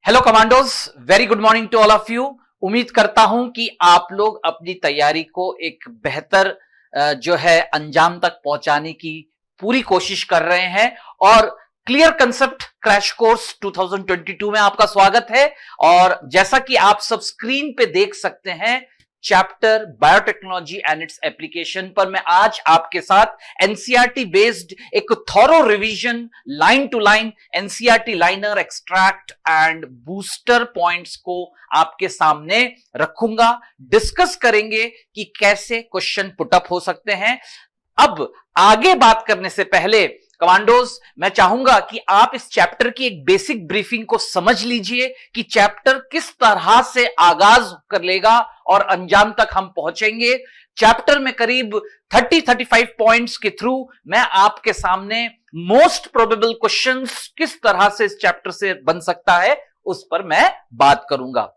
Hello commandos, very good morning to all of you. उम्मीद करता हूं कि आप लोग अपनी तैयारी को एक बेहतर जो है अंजाम तक पहुंचाने की पूरी कोशिश कर रहे हैं और क्लियर कंसेप्ट क्रैश कोर्स 2022 में आपका स्वागत है। और जैसा कि आप सब स्क्रीन पे देख सकते हैं, chapter biotechnology and its application पर मैं आज आपके साथ एनसीईआरटी बेस्ड एक thorough revision line to line NCERT liner extract and booster points को आपके सामने रखूंगा। डिस्कस करेंगे कि कैसे क्वेश्चन पुटअप हो सकते हैं। अब आगे बात करने से पहले कमांडोज, मैं चाहूंगा कि आप इस चैप्टर की एक बेसिक ब्रीफिंग को समझ लीजिए कि चैप्टर किस तरह से आगाज कर लेगा और अंजाम तक हम पहुंचेंगे। चैप्टर में करीब 30-35 पॉइंट्स के थ्रू मैं आपके सामने मोस्ट प्रोबेबल क्वेश्चंस किस तरह से इस चैप्टर से बन सकता है उस पर मैं बात करूंगा।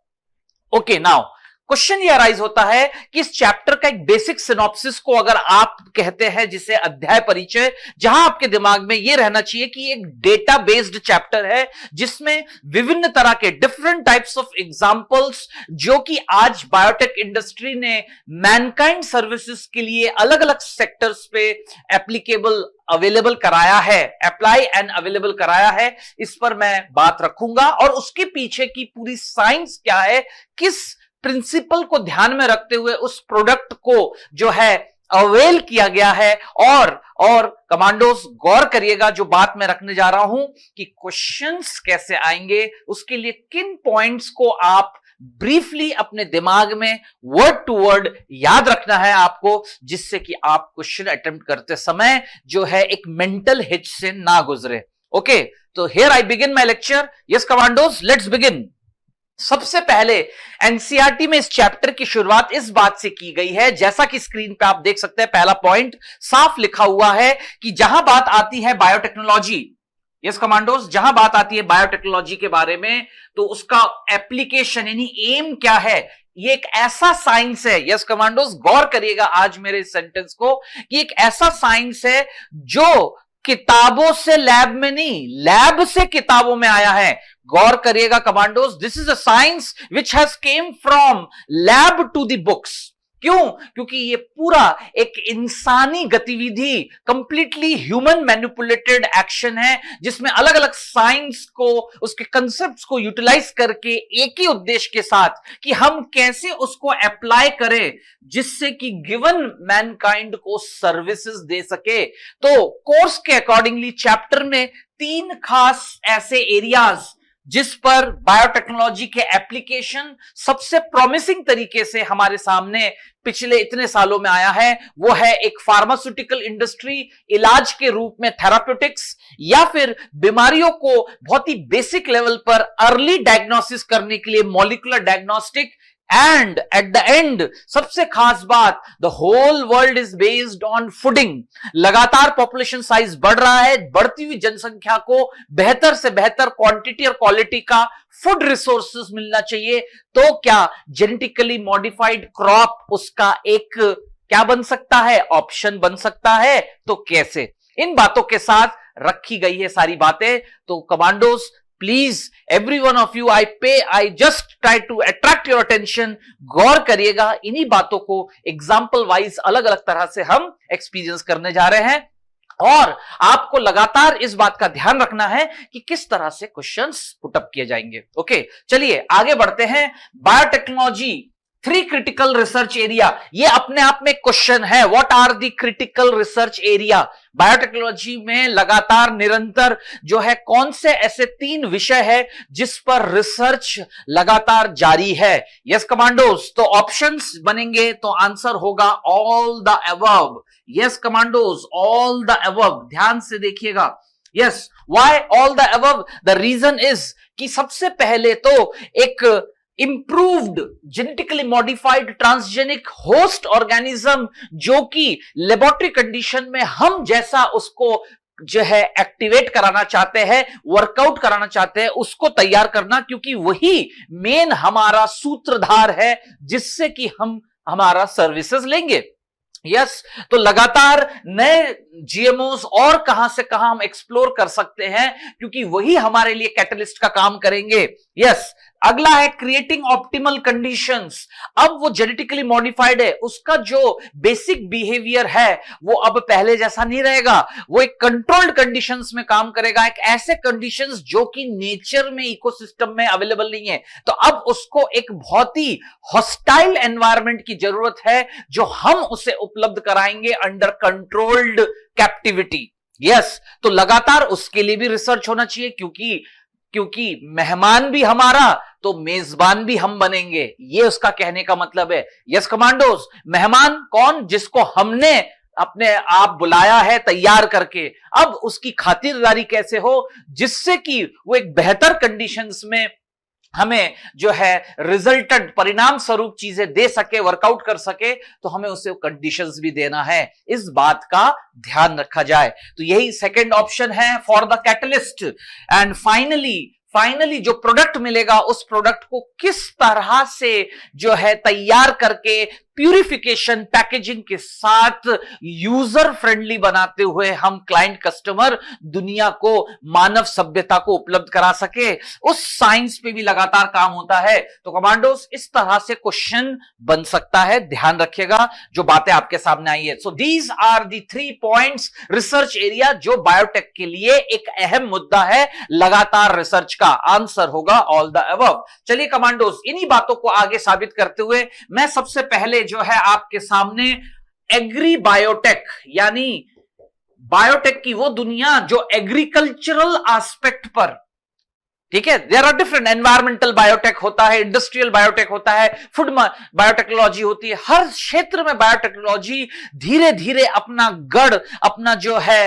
ओके, नाउ क्वेश्चन ये अराइज होता है कि इस चैप्टर का एक बेसिक सिनॉप्सिस को अगर आप कहते हैं जिसे अध्याय परिचय, जहां आपके दिमाग में ये रहना चाहिए कि एक डेटा बेस्ड चैप्टर है जिसमें विभिन्न तरह के डिफरेंट टाइप्स ऑफ एग्जांपल्स जो कि आज बायोटेक इंडस्ट्री ने मैनकाइंड सर्विसेज के लिए अलग अलग सेक्टर्स पे एप्लीकेबल अवेलेबल कराया है, अप्लाई एंड अवेलेबल कराया है, इस पर मैं बात रखूंगा। और उसके पीछे की पूरी साइंस क्या है, किस प्रिंसिपल को ध्यान में रखते हुए उस प्रोडक्ट को जो है अवेल किया गया है। और कमांडोज गौर करिएगा जो बात मैं रखने जा रहा हूं कि क्वेश्चंस कैसे आएंगे, उसके लिए किन पॉइंट्स को आप ब्रीफली अपने दिमाग में वर्ड टू वर्ड याद रखना है आपको, जिससे कि आप क्वेश्चन अटेम्प्ट करते समय जो है एक मेंटल हिच से ना गुजरे। ओके, तो here I begin my lecture. Yes commandos, let's begin. सबसे पहले एनसीईआरटी में इस चैप्टर की शुरुआत इस बात से की गई है, जैसा कि स्क्रीन पे आप देख सकते हैं, पहला पॉइंट साफ लिखा हुआ है कि जहां बात आती है बायोटेक्नोलॉजी, यस कमांडोज, जहां बात आती है बायोटेक्नोलॉजी के बारे में, तो उसका एप्लीकेशन यानी एम क्या है। ये एक ऐसा साइंस है, यस कमांडोज, गौर करिएगा आज मेरे इस सेंटेंस को, कि एक ऐसा साइंस है जो किताबों से लैब में नहीं, लैब से किताबों में आया है। गौर करिएगा commandos, this is a science which has come from lab to the books. क्यों? क्योंकि ये पूरा एक इंसानी गतिविधि, कंप्लीटली ह्यूमन मैनिपुलेटेड एक्शन है, जिसमें अलग अलग साइंस को, उसके कंसेप्ट्स को यूटिलाइज करके एक ही उद्देश्य के साथ कि हम कैसे उसको अप्लाई करें जिससे कि गिवन मैनकाइंड को सर्विसेज दे सके। तो कोर्स के अकॉर्डिंगली चैप्टर में 3 खास ऐसे एरियाज जिस पर बायोटेक्नोलॉजी के एप्लीकेशन सबसे प्रॉमिसिंग तरीके से हमारे सामने पिछले इतने सालों में आया है, वो है एक फार्मास्यूटिकल इंडस्ट्री, इलाज के रूप में थेराप्यूटिक्स, या फिर बीमारियों को बहुत ही बेसिक लेवल पर अर्ली डायग्नोसिस करने के लिए molecular diagnostic, and at the end सबसे खास बात, the whole world is based on fooding. लगातार पॉपुलेशन साइज बढ़ रहा है, बढ़ती हुई जनसंख्या को बेहतर से बेहतर क्वांटिटी और क्वालिटी का फूड रिसोर्सेस मिलना चाहिए। तो क्या जेनेटिकली मॉडिफाइड क्रॉप उसका एक क्या बन सकता है, ऑप्शन बन सकता है? तो कैसे? इन बातों के साथ रखी गई है सारी बातें। तो commandos please, every one of you, I just try to attract your attention. गौर करिएगा, इन्हीं बातों को एग्जाम्पल वाइज अलग अलग तरह से हम एक्सपीरियंस करने जा रहे हैं और आपको लगातार इस बात का ध्यान रखना है कि किस तरह से क्वेश्चंस पुटअप किए जाएंगे। ओके, चलिए आगे बढ़ते हैं। बायोटेक्नोलॉजी 3 क्रिटिकल रिसर्च एरिया, ये अपने आप में क्वेश्चन है। What are the critical research area? Biotechnology में लगातार निरंतर जो है कौन से ऐसे 3 विषय है जिस पर रिसर्च लगातार जारी है? यस कमांडोज, तो ऑप्शंस बनेंगे तो आंसर होगा all the above. Yes commandos, all the above, ध्यान से देखिएगा। Yes, why all the above? The reason is कि सबसे पहले तो एक improved genetically modified transgenic host organism, जो कि लेबोरेटरी कंडीशन में हम जैसा उसको जो है एक्टिवेट कराना चाहते हैं, वर्कआउट कराना चाहते हैं, उसको तैयार करना, क्योंकि वही मेन हमारा सूत्रधार है जिससे कि हम हमारा सर्विसेज लेंगे। यस तो लगातार नए जीएमओस और कहां से कहां हम एक्सप्लोर कर सकते हैं, क्योंकि वही हमारे लिए कैटलिस्ट का काम करेंगे। यस अगला है क्रिएटिंग ऑप्टिमल कंडीशंस। अब वो जेनेटिकली मॉडिफाइड है, उसका जो बेसिक बिहेवियर है वो अब पहले जैसा नहीं रहेगा, वो एक कंट्रोल्ड कंडीशंस में काम करेगा, एक ऐसे कंडीशंस जो कि नेचर में, इकोसिस्टम में अवेलेबल नहीं है। तो अब उसको एक बहुत ही हॉस्टाइल एनवायरनमेंट की जरूरत है जो हम उसे उपलब्ध कराएंगे अंडर कंट्रोल्ड कैप्टिविटी। यस तो लगातार उसके लिए भी रिसर्च होना चाहिए, क्योंकि मेहमान भी हमारा तो मेजबान भी हम बनेंगे, ये उसका कहने का मतलब है। यस कमांडोज, मेहमान कौन? जिसको हमने अपने आप बुलाया है तैयार करके, अब उसकी खातिरदारी कैसे हो जिससे कि वो एक बेहतर कंडीशंस में हमें जो है रिजल्टेंट परिणाम स्वरूप चीजें दे सके, वर्कआउट कर सके, तो हमें उसे कंडीशंस भी देना है, इस बात का ध्यान रखा जाए। तो यही सेकंड ऑप्शन है for the catalyst. And finally जो प्रोडक्ट मिलेगा उस प्रोडक्ट को किस तरह से जो है तैयार करके प्यूरिफिकेशन पैकेजिंग के साथ यूजर फ्रेंडली बनाते हुए हम क्लाइंट कस्टमर दुनिया को, मानव सभ्यता को उपलब्ध करा सके, उस साइंस पे भी लगातार काम होता है। तो कमांडोस इस तरह से क्वेश्चन बन सकता है, ध्यान रखिएगा जो बातें आपके सामने आई है। So these are the 3 points research area जो बायोटेक के लिए एक अहम मुद्दा है, लगातार रिसर्च का आंसर होगा ऑल द अबव। चलिए कमांडोस, इन्हीं बातों को आगे साबित करते हुए मैं सबसे पहले जो है आपके सामने एग्री बायोटेक यानी बायोटेक की वो दुनिया जो एग्रीकल्चरल एस्पेक्ट पर, ठीक है, there are different, environmental biotech होता है, इंडस्ट्रियल बायोटेक होता है, फूड बायोटेक्नोलॉजी होती है। हर क्षेत्र में बायोटेक्नोलॉजी धीरे धीरे अपना गढ़, अपना जो है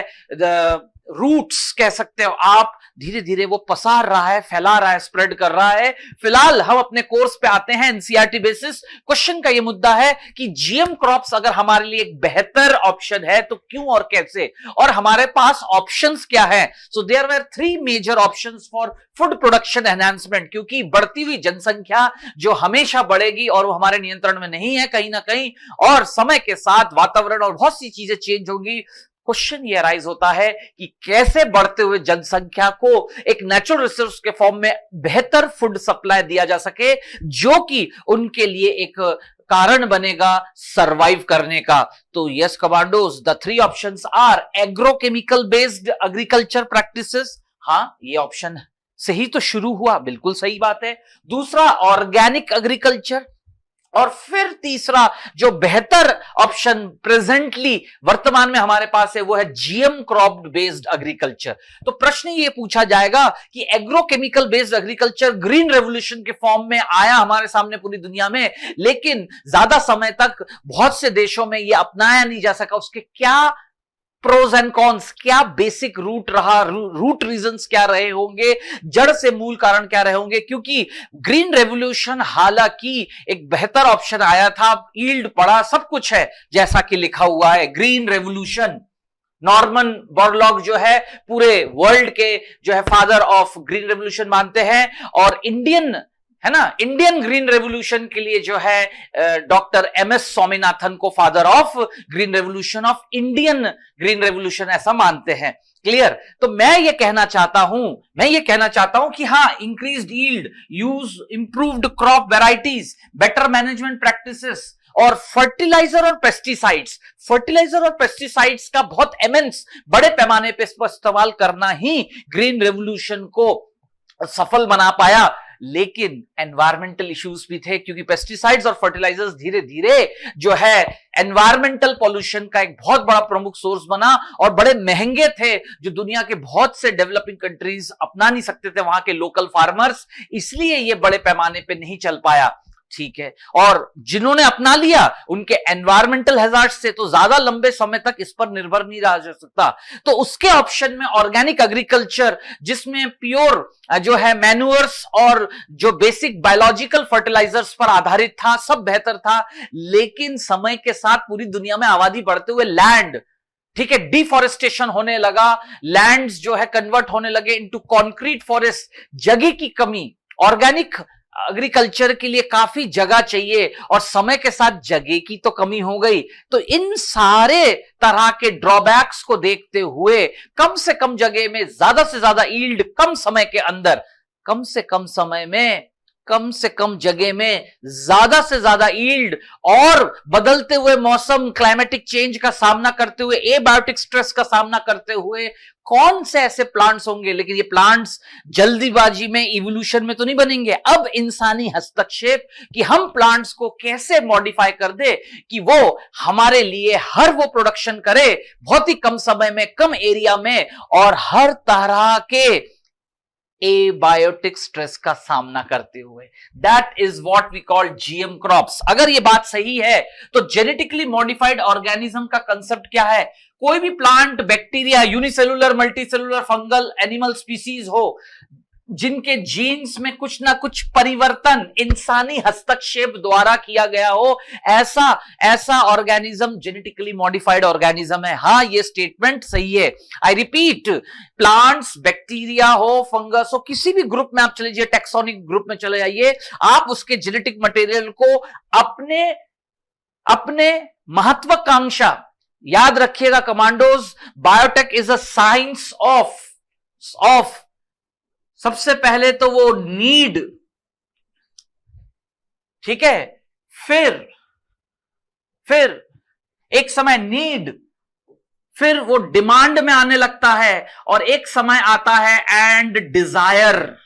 रूट्स कह सकते हो आप, धीरे धीरे वो पसार रहा है, फैला रहा है, स्प्रेड कर रहा है। फिलहाल हम अपने कोर्स पे आते हैं एनसीईआरटी बेसिस। क्वेश्चन का ये मुद्दा है कि जीएम क्रॉप्स अगर हमारे लिए एक बेहतर ऑप्शन है तो क्यों और कैसे, और हमारे पास ऑप्शंस क्या है। So there were 3 major options for food production enhancement, क्योंकि बढ़ती हुई जनसंख्या जो हमेशा बढ़ेगी और वो हमारे नियंत्रण में नहीं है कहीं ना कहीं, और समय के साथ वातावरण और बहुत सी चीजें चेंज होंगी। क्वेश्चन ये अराइज होता है कि कैसे बढ़ते हुए जनसंख्या को एक नेचुरल रिसोर्स के फॉर्म में बेहतर फूड सप्लाई दिया जा सके, जो कि उनके लिए एक कारण बनेगा सरवाइव करने का। तो yes commandos, the 3 options are agrochemical based agriculture practices. हां, ये ऑप्शन से ही तो शुरू हुआ, बिल्कुल सही बात है। दूसरा ऑर्गेनिक एग्रीकल्चर, और फिर तीसरा जो बेहतर ऑप्शन प्रेजेंटली वर्तमान में हमारे पास है वो है जीएम क्रॉप बेस्ड एग्रीकल्चर। तो प्रश्न ये पूछा जाएगा कि agrochemical based agriculture green revolution के फॉर्म में आया हमारे सामने पूरी दुनिया में, लेकिन ज्यादा समय तक बहुत से देशों में यह अपनाया नहीं जा सका। उसके क्या प्रोज एंड कॉन्स, क्या बेसिक रूट रीजंस क्या रहे होंगे, जड़ से मूल कारण क्या रहे होंगे, क्योंकि ग्रीन रेवोल्यूशन हालांकि एक बेहतर ऑप्शन आया था, यील्ड पड़ा, सब कुछ है जैसा कि लिखा हुआ है। ग्रीन रेवोल्यूशन, नॉर्मन बोरलॉग जो है पूरे वर्ल्ड के जो है फादर ऑफ ग्रीन रेवोल्यूशन मानते हैं, और इंडियन है ना, इंडियन ग्रीन रेवोल्यूशन के लिए जो है डॉक्टर एमएस स्वामीनाथन को father of green revolution, of Indian green revolution ऐसा मानते हैं। क्लियर? तो मैं ये कहना चाहता हूं कि हाँ, increased yield, use improved crop varieties, better management practices, और फर्टिलाइजर और पेस्टिसाइड्स का बहुत इमेंस बड़े पैमाने पे इस्तेमाल करना ही ग्रीन रेवोल्यूशन को सफल बना पाया। लेकिन एनवायरमेंटल इश्यूज भी थे, क्योंकि पेस्टिसाइड्स और फर्टिलाइजर्स धीरे धीरे जो है एनवायरमेंटल पॉल्यूशन का एक बहुत बड़ा प्रमुख सोर्स बना, और बड़े महंगे थे जो दुनिया के बहुत से डेवलपिंग कंट्रीज अपना नहीं सकते थे वहां के लोकल फार्मर्स, इसलिए ये बड़े पैमाने पे नहीं चल पाया। ठीक है, और जिन्होंने अपना लिया उनके एनवायरमेंटल हैजार्ड से तो ज्यादा लंबे समय तक इस पर निर्भर नहीं रहा जा सकता। तो उसके ऑप्शन में ऑर्गेनिक एग्रीकल्चर, जिसमें प्योर जो है मैन्यूअर्स और जो बेसिक बायोलॉजिकल फर्टिलाइजर्स पर आधारित था, सब बेहतर था। लेकिन समय के साथ पूरी दुनिया में आबादी बढ़ते हुए लैंड, ठीक है, डिफॉरेस्टेशन होने लगा, लैंड्स जो है कन्वर्ट होने लगे इनटू कॉन्क्रीट फॉरेस्ट, जगह की कमी, ऑर्गेनिक एग्रीकल्चर के लिए काफी जगह चाहिए और समय के साथ जगह की तो कमी हो गई। तो इन सारे तरह के ड्रॉबैक्स को देखते हुए कम से कम जगह में ज्यादा से ज्यादा यील्ड, कम समय के अंदर, कम से कम समय में, कम से कम जगह में ज्यादा से ज्यादा यील्ड और बदलते हुए मौसम, क्लाइमेटिक चेंज का सामना करते हुए, एबायोटिक स्ट्रेस का सामना करते हुए कौन से ऐसे प्लांट्स होंगे। लेकिन ये प्लांट्स जल्दीबाजी में, इवोल्यूशन में तो नहीं बनेंगे। अब इंसानी हस्तक्षेप कि हम प्लांट्स को कैसे मॉडिफाई कर दे कि वो हमारे लिए हर वो प्रोडक्शन करे बहुत ही कम समय में, कम एरिया में और हर तरह के एबायोटिक स्ट्रेस का सामना करते हुए। That is what we call GM crops. अगर ये बात सही है तो जेनेटिकली मॉडिफाइड ऑर्गेनिज्म का कंसेप्ट क्या है? कोई भी plant, bacteria, unicellular, multicellular, fungal, animal species हो जिनके जीन्स में कुछ ना कुछ परिवर्तन इंसानी हस्तक्षेप द्वारा किया गया हो, ऐसा ऑर्गेनिज्म जेनेटिकली मॉडिफाइड ऑर्गेनिज्म है। हां, ये स्टेटमेंट सही है। आई रिपीट, प्लांट्स, बैक्टीरिया हो, फंगस हो, किसी भी ग्रुप में आप चले जाइए, टैक्सोनिक ग्रुप में चले जाइए, आप उसके जेनेटिक मटेरियल को अपने महत्वाकांक्षा, याद रखिएगा commandos, biotech is a science of सबसे पहले तो वो नीड, ठीक है, फिर एक समय नीड, फिर वो डिमांड में आने लगता है और एक समय आता है एंड डिजायर।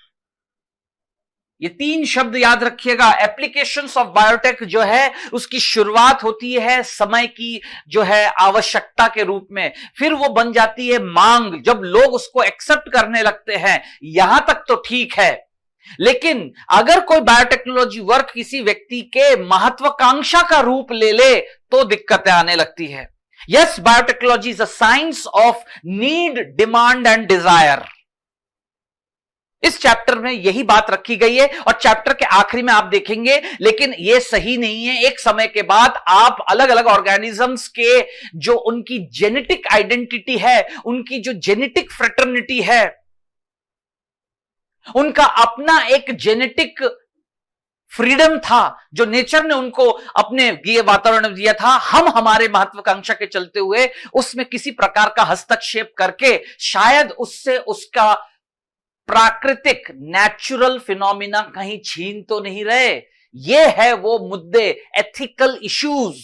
ये तीन शब्द याद रखिएगा। एप्लीकेशंस ऑफ बायोटेक जो है उसकी शुरुआत होती है समय की जो है आवश्यकता के रूप में, फिर वो बन जाती है मांग जब लोग उसको एक्सेप्ट करने लगते हैं। यहां तक तो ठीक है, लेकिन अगर कोई बायोटेक्नोलॉजी वर्क किसी व्यक्ति के महत्वाकांक्षा का रूप ले ले तो दिक्कतें आने लगती है। Yes, biotechnology is a science of need, demand and desire. इस चैप्टर में यही बात रखी गई है और चैप्टर के आखिरी में आप देखेंगे, लेकिन यह सही नहीं है। एक समय के बाद आप अलग अलग ऑर्गेनिजम्स के जो उनकी जेनेटिक आइडेंटिटी है, उनकी जो जेनेटिक फ्रेटर्निटी है, उनका अपना एक जेनेटिक फ्रीडम था जो नेचर ने उनको अपने दिए वातावरण में दिया था, हम हमारे महत्वाकांक्षा के चलते हुए उसमें किसी प्रकार का हस्तक्षेप करके शायद उससे उसका प्राकृतिक नेचुरल फिनोमिना कहीं छीन तो नहीं रहे। ये है वो मुद्दे, एथिकल इश्यूज।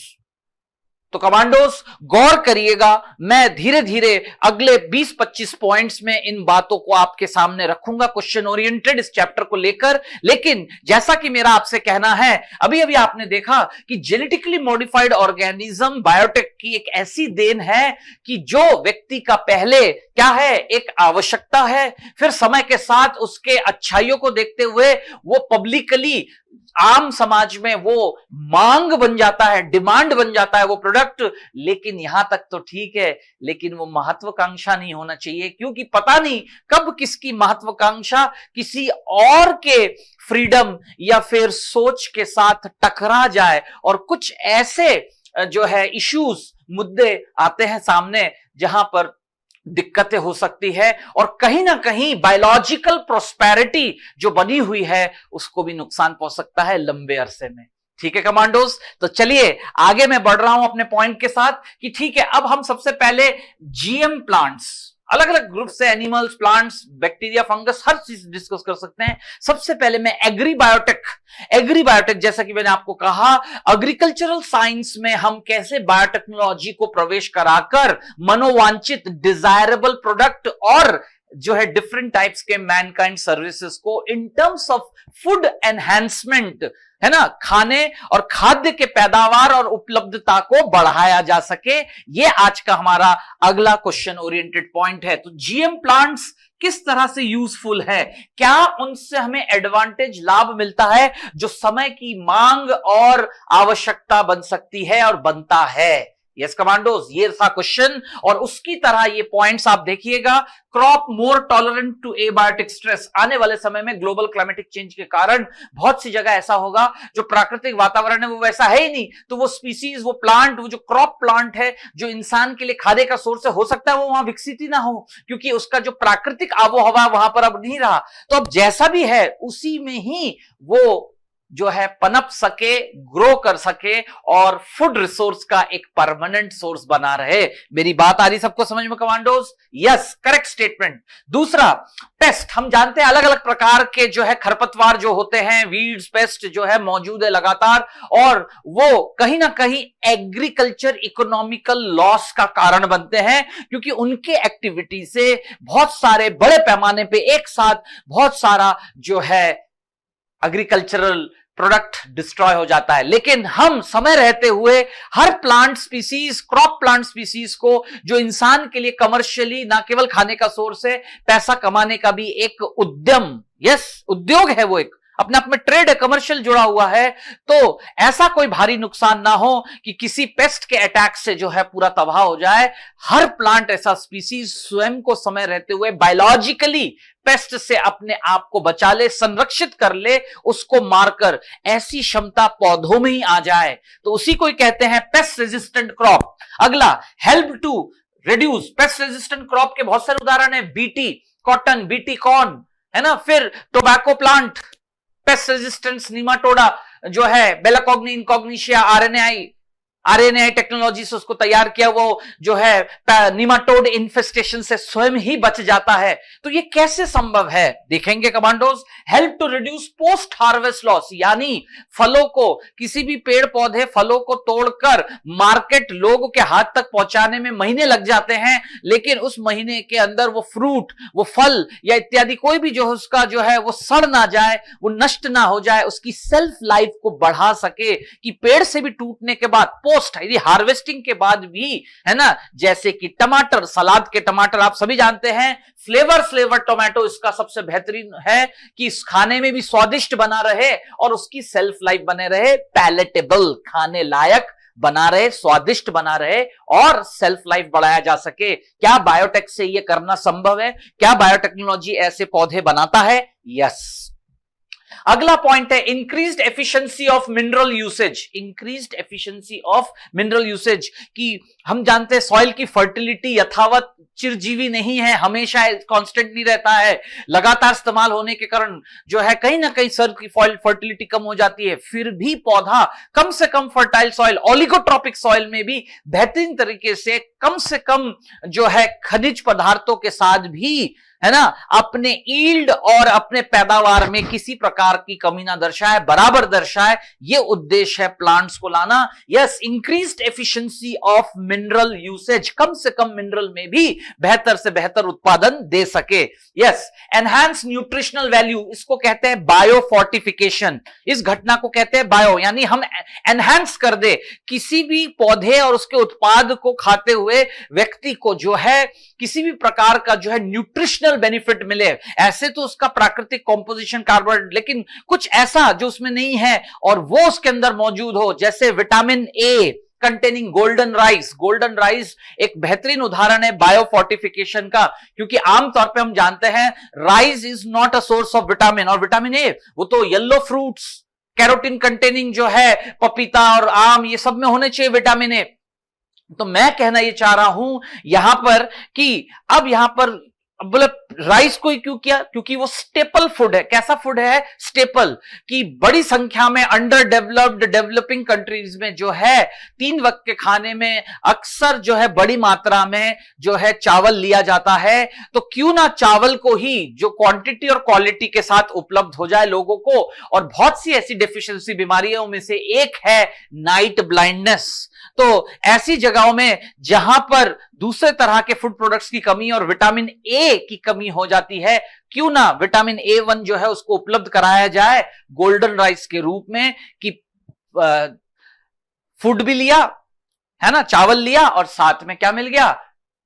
तो कमांडोस गौर करिएगा, मैं धीरे धीरे अगले 20-25 पॉइंट्स में इन बातों को आपके सामने रखूंगा क्वेश्चन ओरिएंटेड इस चैप्टर को लेकर। लेकिन जैसा कि मेरा आपसे कहना है, अभी अभी आपने देखा कि जेनेटिकली मॉडिफाइड ऑर्गेनिज्म बायोटेक की एक ऐसी देन है कि जो व्यक्ति का पहले क्या है, एक आवश्यकता है, फिर समय के साथ उसके अच्छाइयों को देखते हुए वो पब्लिकली आम समाज में वो मांग बन जाता है, डिमांड बन जाता है वो प्रोडक्ट। लेकिन यहां तक तो ठीक है, लेकिन वो महत्वाकांक्षा नहीं होना चाहिए, क्योंकि पता नहीं कब किसकी महत्वाकांक्षा किसी और के फ्रीडम या फिर सोच के साथ टकरा जाए और कुछ ऐसे जो है इश्यूज, मुद्दे आते हैं सामने जहां पर दिक्कतें हो सकती है और कहीं ना कहीं बायोलॉजिकल प्रोस्पेरिटी जो बनी हुई है उसको भी नुकसान पहुंच सकता है लंबे अरसे में। ठीक है कमांडोज, तो चलिए आगे मैं बढ़ रहा हूं अपने पॉइंट के साथ कि ठीक है, अब हम सबसे पहले जीएम प्लांट्स, अलग अलग ग्रुप से एनिमल्स, प्लांट्स, बैक्टीरिया, फंगस, हर चीज डिस्कस कर सकते हैं। सबसे पहले मैं एग्रीबायोटेक जैसा कि मैंने आपको कहा, एग्रीकल्चरल साइंस में हम कैसे बायोटेक्नोलॉजी को प्रवेश कराकर मनोवांछित डिजायरेबल प्रोडक्ट और जो है डिफरेंट टाइप्स के मैनकाइंड सर्विसेज को in terms of food enhancement, है ना, खाने और खाद्य के पैदावार और उपलब्धता को बढ़ाया जा सके। ये आज का हमारा अगला क्वेश्चन ओरिएंटेड पॉइंट है। तो जीएम प्लांट्स किस तरह से यूजफुल है, क्या उनसे हमें एडवांटेज, लाभ मिलता है जो समय की मांग और आवश्यकता बन सकती है और बनता है, यस कमांडोज, ये था क्वेश्चन और उसकी तरह ये पॉइंट्स आप देखिएगा। Crop more tolerant to abiotic stress. आने वाले समय में ग्लोबल क्लाइमेटिक चेंज के कारण बहुत सी जगह ऐसा होगा जो प्राकृतिक वातावरण है वो वैसा है ही नहीं, तो वो स्पीसीज, वो प्लांट, वो जो क्रॉप प्लांट है जो इंसान के लिए खाने का सोर्स है, हो सकता है वो वहां विकसित ही ना हो क्योंकि उसका जो प्राकृतिक आबो हवा वहां पर अब नहीं रहा। तो अब जैसा भी है उसी में ही वो जो है पनप सके, ग्रो कर सके और फूड रिसोर्स का एक परमानेंट सोर्स बना रहे। मेरी बात आ रही सबको समझ में कमांडोज? Yes, correct statement. दूसरा, पेस्ट। हम जानते हैं अलग अलग प्रकार के जो है खरपतवार जो होते हैं, वीड्स, पेस्ट जो है मौजूद है लगातार, और वो कहीं ना कहीं एग्रीकल्चर इकोनॉमिकल लॉस का कारण बनते हैं क्योंकि उनके एक्टिविटी से बहुत सारे बड़े पैमाने पे एक साथ बहुत सारा जो है एग्रीकल्चरल प्रोडक्ट डिस्ट्रॉय हो जाता है। लेकिन हम समय रहते हुए हर plant species, crop plant species को जो इंसान के लिए कमर्शियली ना केवल खाने का सोर्स है, पैसा कमाने का भी एक उद्यम, यस उद्योग है, वो एक अपने आप में ट्रेड है, कमर्शियल जुड़ा हुआ है, तो ऐसा कोई भारी नुकसान ना हो कि किसी पेस्ट के अटैक से जो है पूरा तबाह हो जाए। हर प्लांट ऐसा स्पीसीज स्वयं को समय रहते हुए बायोलॉजिकली पेस्ट से अपने आप को बचा ले, संरक्षित कर ले, उसको मारकर ऐसी क्षमता पौधों में ही आ जाए, तो उसी को ही कहते हैं पेस्ट रेजिस्टेंट क्रॉप। अगला, help to reduce. Pest resistant crop के बहुत सारे उदाहरण है, बीटी कॉटन, बीटी कॉर्न, है ना, फिर टोबैको प्लांट, पेस्ट रेजिस्टेंस निमाटोडा जो है, बेलाकॉग्नी इनकॉग्निशिया, आरएनएआई टेक्नोलॉजी से उसको तैयार किया, वो जो है निमाटोड इन्फेस्टेशन से स्वयं ही बच जाता है। तो ये कैसे संभव है देखेंगे commandos. Help to reduce post harvest loss, यानी फलों को, किसी भी पेड़ पौधे फलों को तोड़कर मार्केट लोगों के हाथ तक पहुंचाने में महीने लग जाते हैं, लेकिन उस महीने के अंदर वो फ्रूट, वो फल या इत्यादि कोई भी जो उसका जो है वो सड़ ना जाए, वो नष्ट ना हो जाए, उसकी सेल्फ लाइफ को बढ़ा सके कि पेड़ से भी टूटने के बाद यदि हार्वेस्टिंग के बाद भी, है ना, जैसे कि टमाटर, सलाद के टमाटर आप सभी जानते हैं, फ्लेवर टोमेटो इसका सबसे बेहतरीन है कि इस खाने में भी स्वादिष्ट बना रहे और उसकी सेल्फ लाइफ बने रहे, पैलेटेबल, खाने लायक बना रहे, स्वादिष्ट बना रहे और सेल्फ लाइफ बढ़ाया जा सके। क्या बायोटेक से यह करना संभव है? क्या बायोटेक्नोलॉजी ऐसे पौधे बनाता है? यस। अगला पॉइंट है increased efficiency of mineral usage. Increased efficiency of mineral usage कि हम जानते हैं सॉइल की फर्टिलिटी यथावत चिरजीवी नहीं है, हमेशा कांस्टेंट नहीं रहता है, लगातार इस्तेमाल होने के कारण जो है कहीं ना कहीं सर की फर्टिलिटी कम हो जाती है। फिर भी पौधा कम से कम फर्टाइल सॉइल, ओलिगोट्रॉपिक सॉइल में भी बेहतरीन तरीके से कम जो है खनिज पदार्थों के साथ भी, है ना, अपने ईल्ड और अपने पैदावार में किसी प्रकार की कमी ना दर्शाए, बराबर दर्शाए, ये उद्देश्य है प्लांट्स को लाना। Yes, increased efficiency of mineral usage, कम से कम मिनरल में भी बेहतर से बेहतर उत्पादन दे सके। यस, एनहांस न्यूट्रिशनल वैल्यू, इसको कहते हैं बायो फोर्टिफिकेशन। इस घटना को कहते हैं बायो, यानी हम एनहांस कर दे किसी भी पौधे और उसके उत्पाद को खाते हुए व्यक्ति को जो है किसी भी प्रकार का जो है न्यूट्रिशनल बेनिफिट मिले। ऐसे तो उसका प्राकृतिक कॉम्पोजिशन कार्बोहाइड्रेट, लेकिन कुछ ऐसा जो उसमें नहीं है और वो उसके अंदर मौजूद हो, जैसे vitamin A containing golden rice. Golden rice एक बेहतरीन उदाहरण है बायो फोर्टिफिकेशन का, क्योंकि आमतौर पे हम जानते हैं rice is not a source of vitamin, और विटामिन ए वो तो येलो फ्रूट्स, कैरोटीन कंटेनिंग जो है पपीता और आम, ये सब में होने चाहिए विटामिन ए। तो मैं कहना ये चाह रहा हूं यहां पर कि अब यहां पर बोले राइस को ही क्यों किया, क्योंकि वो स्टेपल फूड है। कैसा फूड है? स्टेपल, कि बड़ी संख्या में अंडर डेवलप्ड डेवलपिंग कंट्रीज में जो है 3 वक्त के खाने में अक्सर जो है बड़ी मात्रा में जो है चावल लिया जाता है। तो क्यों ना चावल को ही जो क्वांटिटी और क्वालिटी के साथ उपलब्ध हो जाए लोगों को। और बहुत सी ऐसी डेफिशिएंसी बीमारियों में से एक है नाइट ब्लाइंडनेस। तो ऐसी जगहों में जहां पर दूसरे तरह के फूड प्रोडक्ट्स की कमी और विटामिन ए की कमी हो जाती है, क्यों ना विटामिन A1 जो है उसको उपलब्ध कराया जाए गोल्डन राइस के रूप में, कि फूड भी लिया, है ना, चावल लिया और साथ में क्या मिल गया?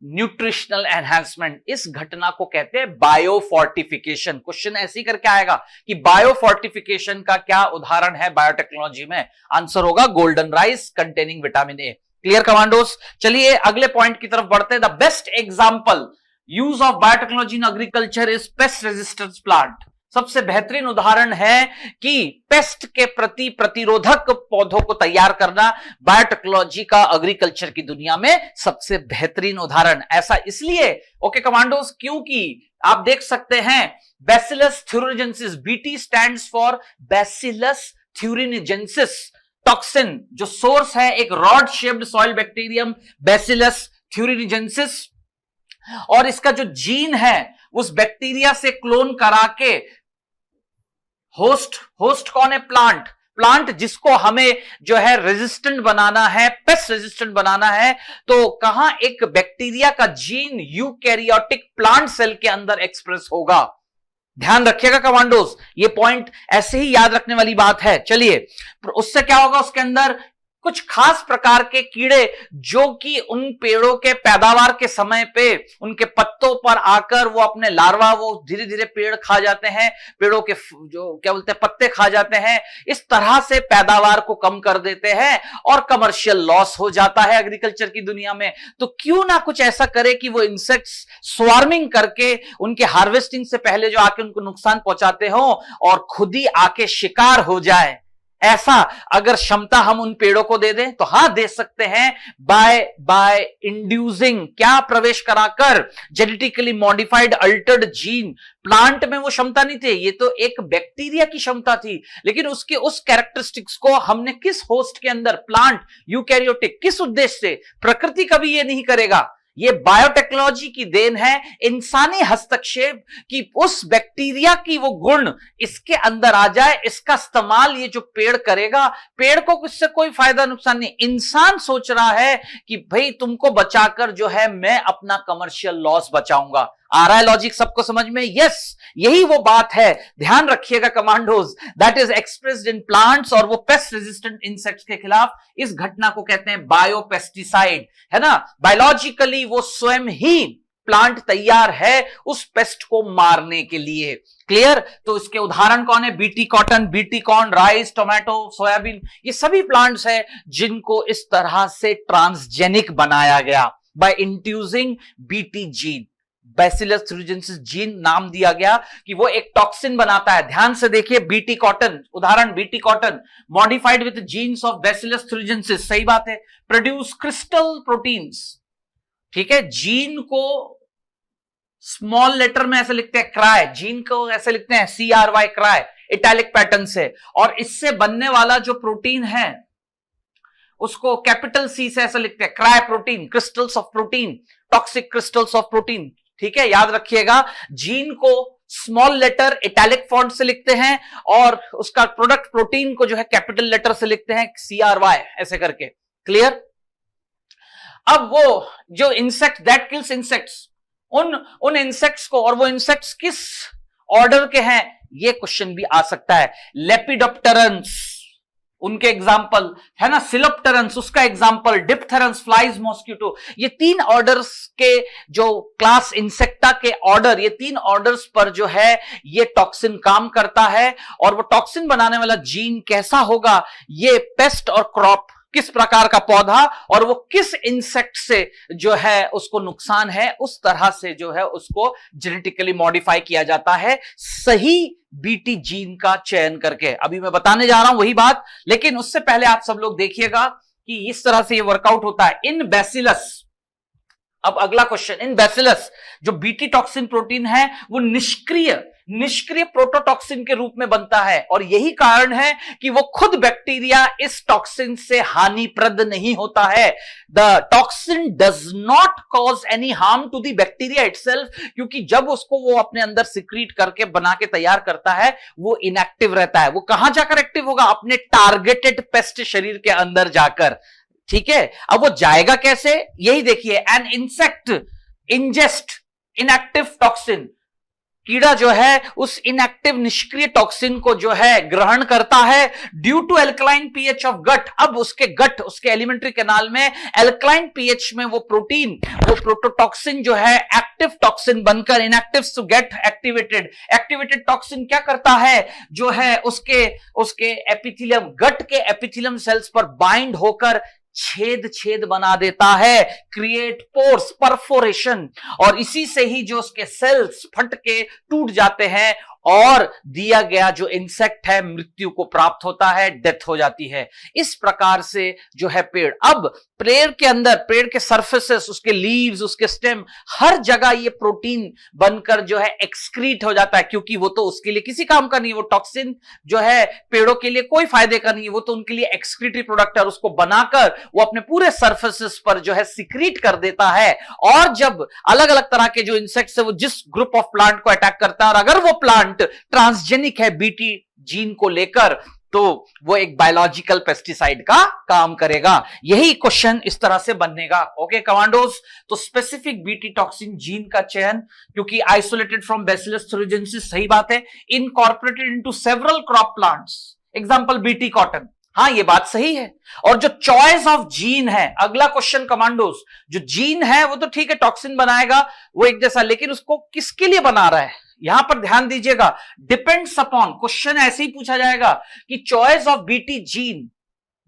Nutritional enhancement. इस घटना को कहते हैं बायो फोर्टिफिकेशन। क्वेश्चन ऐसे ही करके आएगा कि बायो फोर्टिफिकेशन का क्या उदाहरण है बायोटेक्नोलॉजी में? आंसर होगा golden rice containing vitamin A. Clear commandos? चलिए अगले पॉइंट की तरफ बढ़ते हैं। The best example use of biotechnology in agriculture is paste resistance plant. सबसे बेहतरीन उदाहरण है कि पेस्ट के प्रति प्रतिरोधक पौधों को तैयार करना बायोटेक्नोलॉजी का एग्रीकल्चर की दुनिया में सबसे बेहतरीन उदाहरण। ऐसा इसलिए ओके कमांडोज क्योंकि आप देख सकते हैं Bacillus thuringiensis, BT stands for Bacillus thuringiensis toxin, जो सोर्स है एक rod shaped soil bacterium Bacillus thuringiensis, और इसका जो जीन है उस बैक्टीरिया से क्लोन करा के होस्ट कौन है? प्लांट जिसको हमें जो है रेजिस्टेंट बनाना है, पेस्ट रेजिस्टेंट बनाना है, तो कहां एक बैक्टीरिया का जीन यूकैरियोटिक प्लांट सेल के अंदर एक्सप्रेस होगा। ध्यान रखिएगा कमांडोज, ये पॉइंट ऐसे ही याद रखने वाली बात है। चलिए उससे क्या होगा, उसके अंदर कुछ खास प्रकार के कीड़े जो कि उन पेड़ों के पैदावार के समय पे उनके पत्तों पर आकर वो अपने लार्वा वो धीरे धीरे पेड़ खा जाते हैं, पेड़ों के जो क्या बोलते हैं पत्ते खा जाते हैं, इस तरह से पैदावार को कम कर देते हैं और कमर्शियल लॉस हो जाता है एग्रीकल्चर की दुनिया में। तो क्यों ना कुछ ऐसा करे कि वो इंसेक्ट्स स्वार्मिंग करके उनके हार्वेस्टिंग से पहले जो आके उनको नुकसान पहुंचाते हो और खुद ही आके शिकार हो जाए। ऐसा अगर क्षमता हम उन पेड़ों को दे दें तो हां दे सकते हैं, बाय इंड्यूसिंग, क्या प्रवेश कराकर genetically modified Altered gene. Plant में वो क्षमता नहीं थी, ये तो एक बैक्टीरिया की क्षमता थी, लेकिन उसके उस कैरेक्टरिस्टिक्स को हमने किस होस्ट के अंदर, प्लांट यूकैरियोटिक, किस उद्देश्य से? प्रकृति कभी ये नहीं करेगा, ये बायोटेक्नोलॉजी की देन है, इंसानी हस्तक्षेप की उस बैक्टीरिया की वो गुण इसके अंदर आ जाए, इसका इस्तेमाल ये जो पेड़ करेगा, पेड़ को इससे कोई फायदा नुकसान नहीं। इंसान सोच रहा है कि भाई तुमको बचाकर जो है मैं अपना कमर्शियल लॉस बचाऊंगा। आ रहा है लॉजिक सबको समझ में? यस, यही वो बात है, ध्यान रखिएगा commandos, that is expressed in plants. और वो पेस्ट रेजिस्टेंट इंसेक्ट्स के खिलाफ इस घटना को कहते हैं बायोपेस्टिसाइड, है ना। बायोलॉजिकली वो स्वयं ही प्लांट तैयार है उस पेस्ट को मारने के लिए। क्लियर? तो इसके उदाहरण कौन है? BT cotton, BT corn, rice, tomato, soybean, ये सभी प्लांट्स हैं जिनको इस तरह से ट्रांसजेनिक बनाया गया by infusing BT gene, Bacillus thuringiensis gene नाम दिया गया कि वो एक टॉक्सिन बनाता है। ध्यान से देखिए, बीटी कॉटन उदाहरण, BT cotton modified with genes of Bacillus thuringiensis, सही बात है, प्रोड्यूस क्रिस्टल प्रोटीन्स। ठीक है, जीन को स्मॉल लेटर में ऐसे लिखते हैं क्राई, जीन को ऐसे लिखते हैं CRY क्राई, इटैलिक पैटर्न से, और इससे बनने वाला जो प्रोटीन है उसको कैपिटल C से ऐसे लिखते हैं cry protein, crystals of protein, toxic crystals of protein. ठीक है, याद रखिएगा, जीन को स्मॉल लेटर इटैलिक फॉन्ट से लिखते हैं और उसका प्रोडक्ट प्रोटीन को जो है कैपिटल लेटर से लिखते हैं CRY ऐसे करके। क्लियर? अब वो जो इंसेक्ट दैट किल्स इंसेक्ट्स, उन इंसेक्ट्स को, और वो इंसेक्ट्स किस ऑर्डर के हैं ये क्वेश्चन भी आ सकता है। लेपिडोप्टेरन्स उनके एग्जाम्पल है ना, सिलोप्टेरन्स उसका एग्जाम्पल, डिप्थेरन्स फ्लाइज मॉस्किटो, ये 3 ऑर्डर्स के जो क्लास इंसेक्टा के ऑर्डर, ये 3 ऑर्डर्स पर जो है ये टॉक्सिन काम करता है। और वो टॉक्सिन बनाने वाला जीन कैसा होगा, ये पेस्ट और क्रॉप, किस प्रकार का पौधा और वो किस इंसेक्ट से जो है उसको नुकसान है, उस तरह से जो है उसको जेनेटिकली मॉडिफाई किया जाता है सही बीटी जीन का चयन करके। अभी मैं बताने जा रहा हूं वही बात, लेकिन उससे पहले आप सब लोग देखिएगा कि इस तरह से ये वर्कआउट होता है इन बैसिलस। अब अगला क्वेश्चन, इन बैसिलस जो बीटी टॉक्सिन प्रोटीन है वो निष्क्रिय प्रोटोटॉक्सिन के रूप में बनता है, और यही कारण है कि वो खुद बैक्टीरिया इस टॉक्सिन से हानिप्रद नहीं होता है। The toxin does not cause any harm to the bacteria itself, क्योंकि जब उसको वो अपने अंदर सिक्रीट करके बना के तैयार करता है वो इनएक्टिव रहता है। वो कहां जाकर एक्टिव होगा? अपने टारगेटेड पेस्ट शरीर के अंदर जाकर। ठीक है, अब वो जाएगा कैसे, यही देखिए, an insect ingest inactive toxin, कीड़ा जो है उस इनएक्टिव निष्क्रिय टॉक्सिन को जो है ग्रहण करता है due to alkaline pH of gut. अब उसके गट, उसके एलिमेंट्री कैनाल में एल्कलाइन पीएच में वो प्रोटीन, वो प्रोटोटॉक्सिन जो है एक्टिव टॉक्सिन बनकर inactive to get activated. Activated toxin क्या करता है, जो है उसके एपिथेलियम, गट के एपिथेलियम सेल्स पर बाइंड होकर छेद छेद बना देता है, क्रिएट पोर्स, परफोरेशन, और इसी से ही जो उसके सेल्स फट के टूट जाते हैं और दिया गया जो इंसेक्ट है मृत्यु को प्राप्त होता है, डेथ हो जाती है। इस प्रकार से जो है पेड़, अब पेड़ के अंदर, पेड़ के सरफेसेस, उसके लीव्स, उसके स्टेम, हर जगह ये प्रोटीन बनकर जो है एक्सक्रीट हो जाता है, क्योंकि वो तो उसके लिए किसी काम का नहीं, वो टॉक्सिन जो है पेड़ों के लिए कोई फायदे का नहीं है, वो तो उनके लिए एक्सक्रीटरी प्रोडक्ट है, और उसको बनाकर वो अपने पूरे सरफेसेस पर जो है सिक्रीट कर देता है। और जब अलग अलग तरह के जो इंसेक्ट्स है वो जिस ग्रुप ऑफ प्लांट को अटैक करता है, और अगर वो प्लांट ट्रांसजेनिक है बीटी जीन को लेकर, तो वो एक बायोलॉजिकल पेस्टिसाइड का काम करेगा। यही क्वेश्चन इस तरह से बनेगा। ओके कमांडोज, तो स्पेसिफिक बीटी टॉक्सिन जीन का चयन, क्योंकि आइसोलेटेड फ्रॉम बैसिलस thuringiensis, सही बात है, incorporated into several crop plants, example BT cotton, हाँ ये बात सही है। और जो चॉइस ऑफ जीन है, अगला क्वेश्चन कमांडोज, जो जीन है वो तो ठीक है टॉक्सिन बनाएगा वो एक जैसा, लेकिन उसको किसके लिए बना रहा है, यहां पर ध्यान दीजिएगा, डिपेंड्स अपॉन, क्वेश्चन ऐसे ही पूछा जाएगा कि choice of BT gene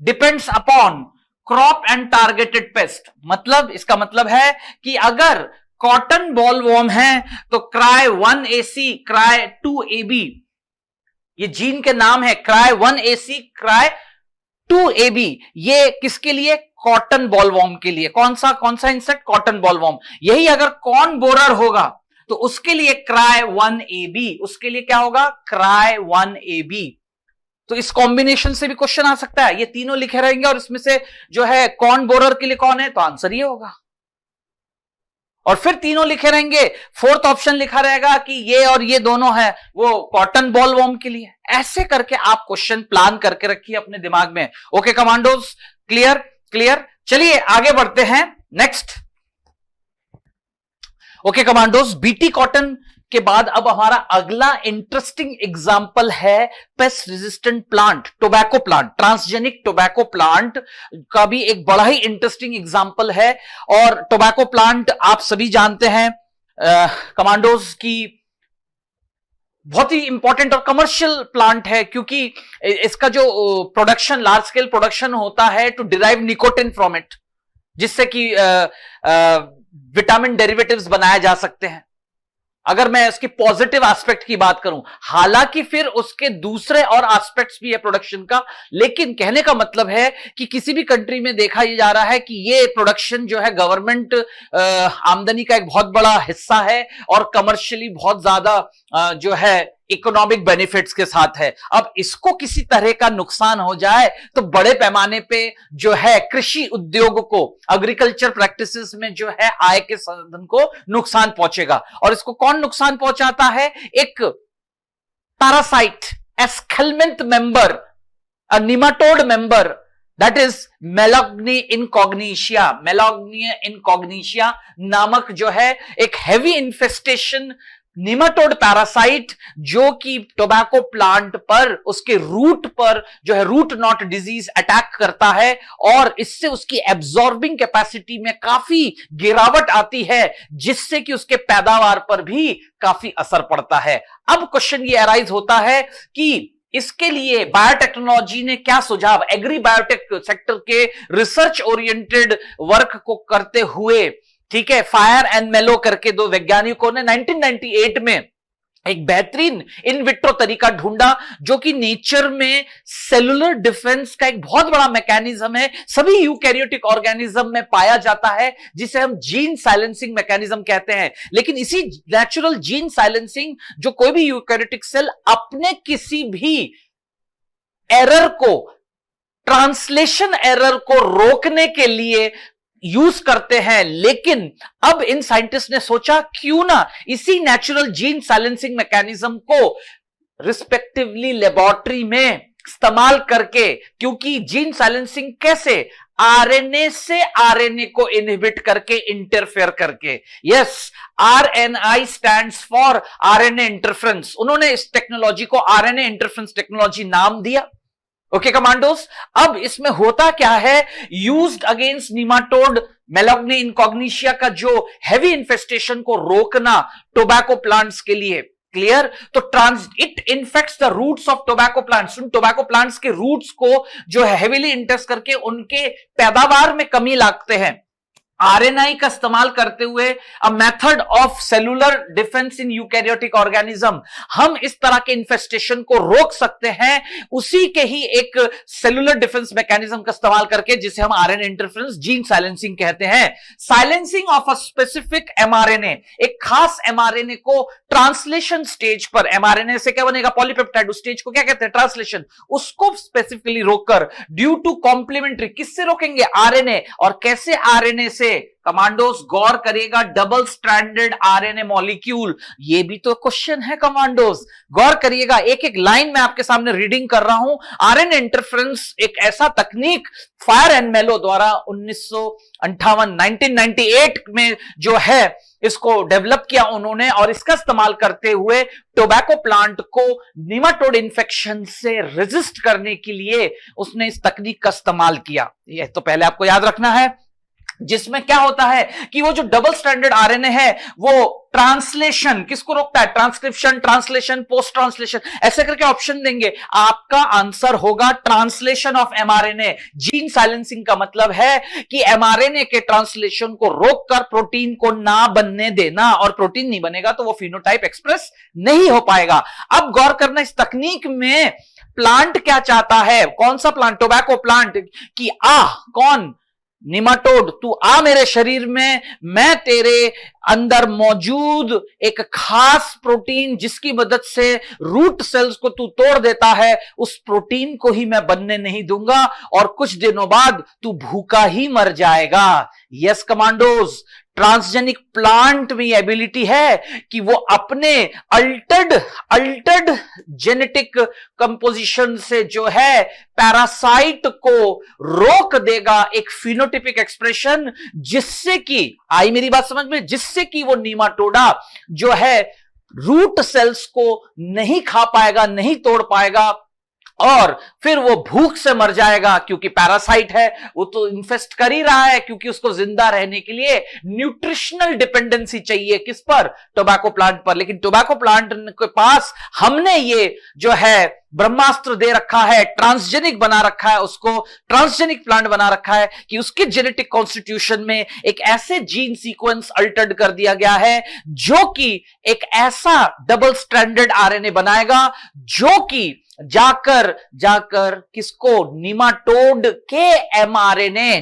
depends upon crop and targeted paste. मतलब इसका मतलब है कि अगर कॉटन बॉलवॉर्म है तो क्राई 1AC, क्राई 2AB, ये जीन के नाम है, क्राई 1AC, क्राई 2AB, ये किसके लिए, कॉटन बॉलवॉर्म के लिए। कौन सा इंसेक्ट, कॉटन बॉलवॉर्म। यही अगर कॉर्न बोरर होगा तो उसके लिए क्राई 1AB, उसके लिए क्या होगा, क्राई 1AB। तो इस कॉम्बिनेशन से भी क्वेश्चन आ सकता है, ये तीनों लिखे रहेंगे और इसमें से जो है कॉर्न बोरर के लिए कौन है, तो आंसर ये होगा। और फिर तीनों लिखे रहेंगे, फोर्थ ऑप्शन लिखा रहेगा कि ये और ये दोनों है वो कॉटन बॉलवॉर्म के लिए। ऐसे करके आप क्वेश्चन प्लान करके रखिए अपने दिमाग में। Okay commandos, clear. चलिए आगे बढ़ते हैं, next. Okay commandos, BT cotton के बाद अब हमारा अगला इंटरेस्टिंग एग्जांपल है pest resistant plant, tobacco plant, transgenic tobacco plant का भी एक बड़ा ही इंटरेस्टिंग एग्जांपल है। और टोबैको प्लांट आप सभी जानते हैं कमांडोज की बहुत ही इंपॉर्टेंट और कमर्शियल प्लांट है, क्योंकि इसका जो प्रोडक्शन, लार्ज स्केल प्रोडक्शन होता है to derive nicotine from it, जिससे कि विटामिन डेरिवेटिव्स बनाए जा सकते हैं। अगर मैं इसके पॉजिटिव एस्पेक्ट की बात करूं, हालांकि फिर उसके दूसरे और एस्पेक्ट्स भी है प्रोडक्शन का, लेकिन कहने का मतलब है कि किसी भी कंट्री में देखा जा रहा है कि ये प्रोडक्शन जो है गवर्नमेंट आमदनी का एक बहुत बड़ा हिस्सा है और कमर्शियली बहुत ज्यादा जो है इकोनॉमिक बेनिफिट्स के साथ है। अब इसको किसी तरह का नुकसान हो जाए तो बड़े पैमाने पे जो है कृषि उद्योग को, एग्रीकल्चर प्रैक्टिसेस में जो है आय के साधन को नुकसान पहुंचेगा। और इसको कौन नुकसान पहुंचाता है, एक parasite, aschelminth member, a nematode member, that is Meloidogyne incognita. Meloidogyne incognita नामक जो है एक हैवी इन्फेस्टेशन निमाटोड पैरासाइट, जो कि टोबैको प्लांट पर, उसके रूट पर जो है रूट नॉट डिजीज अटैक करता है और इससे उसकी एब्जॉर्बिंग कैपेसिटी में काफी गिरावट आती है, जिससे कि उसके पैदावार पर भी काफी असर पड़ता है। अब क्वेश्चन ये अराइज होता है कि इसके लिए बायोटेक्नोलॉजी ने क्या सुझाव, एग्री बायोटेक सेक्टर के रिसर्च ओरिएंटेड वर्क को करते हुए, ठीक है, फायर एंड मेलो करके दो वैज्ञानिकों ने 1998 में एक बेहतरीन इन विट्रो तरीका ढूंढा, जो कि नेचर में सेलुलर डिफेंस का एक बहुत बड़ा मैकेनिज्म है, सभी यूकैरियोटिक ऑर्गेनिज्म में पाया जाता है, जिसे हम जीन साइलेंसिंग मैकेनिज्म कहते हैं। लेकिन इसी नेचुरल जीन साइलेंसिंग, जो कोई भी यूकैरियोटिक सेल अपने किसी भी एरर को, ट्रांसलेशन एरर को रोकने के लिए यूज करते हैं। लेकिन अब इन साइंटिस्ट ने सोचा क्यों ना इसी नेचुरल जीन साइलेंसिंग मैकेनिज्म को रिस्पेक्टिवली लेबोरेटरी में इस्तेमाल करके, क्योंकि जीन साइलेंसिंग कैसे, आरएनए से आरएनए को इनहिबिट करके, इंटरफेयर करके। Yes, RNI stands for RNA interference. उन्होंने इस टेक्नोलॉजी को आरएनए इंटरफेरेंस टेक्नोलॉजी नाम दिया। ओके कमांडोस, अब इसमें होता क्या है, यूज्ड अगेंस्ट निमाटोड मेलाग्नी इनकॉग्निशिया का जो हैवी इन्फेस्टेशन को रोकना टोबैको प्लांट्स के लिए, क्लियर? तो it infects the roots of tobacco plants. उन टोबैको प्लांट्स के रूट्स को जो है हेविली इंटेस्ट करके उनके पैदावार में कमी लाते हैं। आरएनआई का इस्तेमाल करते हुए a method of cellular defence in eukaryotic organism, हम इस तरह के इन्फेस्टेशन को रोक सकते हैं उसी के ही एक सेलुलर डिफेंस मैकेनिज्म का इस्तेमाल करके, जिसे हम आरएनए इंटरफेरेंस जीन साइलेंसिंग कहते हैं। Silencing of a specific mRNA, एक खास एमआरएनए को ट्रांसलेशन स्टेज पर, एमआरएनए से क्या बनेगा पॉलीपेप्टाइड, उस स्टेज को क्या कहते हैं ट्रांसलेशन, उसको स्पेसिफिकली रोककर ड्यू टू कॉम्प्लीमेंट्री, किससे रोकेंगे आरएनए, और कैसे आरएनए से कमांडोज गौर करिएगा, डबल स्ट्रैंडेड आरएनए मॉलिक्यूल। ये भी तो क्वेश्चन है कमांडोज, गौर करिएगा, एक एक लाइन में आपके सामने रीडिंग कर रहा हूं। आरएनए इंटरफेरेंस एक ऐसा तकनीक फायर एंड मेलो द्वारा 1998 में जो है इसको डेवलप किया उन्होंने, और इसका इस्तेमाल करते हुए टोबैको प्लांट को निमाटोड इन्फेक्शन से रेजिस्ट करने के लिए उसने इस तकनीक का इस्तेमाल किया। यह तो पहले आपको याद रखना है, जिसमें क्या होता है कि वो जो डबल स्टैंडर्ड आरएनए है वो ट्रांसलेशन किसको रोकता है, ट्रांसक्रिप्शन, ट्रांसलेशन, पोस्ट ट्रांसलेशन, ऐसे करके ऑप्शन देंगे। आपका आंसर होगा translation of mRNA. Gene silencing का मतलब है कि एमआरएनए के ट्रांसलेशन को रोककर प्रोटीन को ना बनने देना, और प्रोटीन नहीं बनेगा तो वो फिनोटाइप एक्सप्रेस नहीं हो पाएगा। अब गौर करना, इस तकनीक में प्लांट क्या चाहता है, कौन सा प्लांट, टोबैको प्लांट, कि कौन निमाटोड, तू आ मेरे शरीर में, मैं तेरे अंदर मौजूद एक खास प्रोटीन जिसकी मदद से रूट सेल्स को तू तोड़ देता है, उस प्रोटीन को ही मैं बनने नहीं दूंगा और कुछ दिनों बाद तू भूखा ही मर जाएगा। यस कमांडोज, ट्रांसजेनिक प्लांट में एबिलिटी है कि वो अपने अल्टर्ड जेनेटिक कंपोजिशन से जो है पैरासाइट को रोक देगा, एक फिनोटिपिक एक्सप्रेशन, जिससे कि, आई मेरी बात समझ में, जिससे कि वो नीमाटोडा जो है रूट सेल्स को नहीं खा पाएगा, नहीं तोड़ पाएगा, और फिर वो भूख से मर जाएगा, क्योंकि पैरासाइट है, वो तो इन्फेस्ट कर ही रहा है, क्योंकि उसको जिंदा रहने के लिए न्यूट्रिशनल डिपेंडेंसी चाहिए, किस पर, टोबैको प्लांट पर। लेकिन टोबैको प्लांट के पास हमने ये जो है ब्रह्मास्त्र दे रखा है, ट्रांसजेनिक बना रखा है, उसको ट्रांसजेनिक प्लांट बना रखा है कि उसके जेनेटिक कॉन्स्टिट्यूशन में एक ऐसे जीन सीक्वेंस अल्टर्ड कर दिया गया है जो कि एक ऐसा डबल स्ट्रैंडेड आरएनए बनाएगा जो कि जाकर किसको, नीमाटोड के एमआरएनए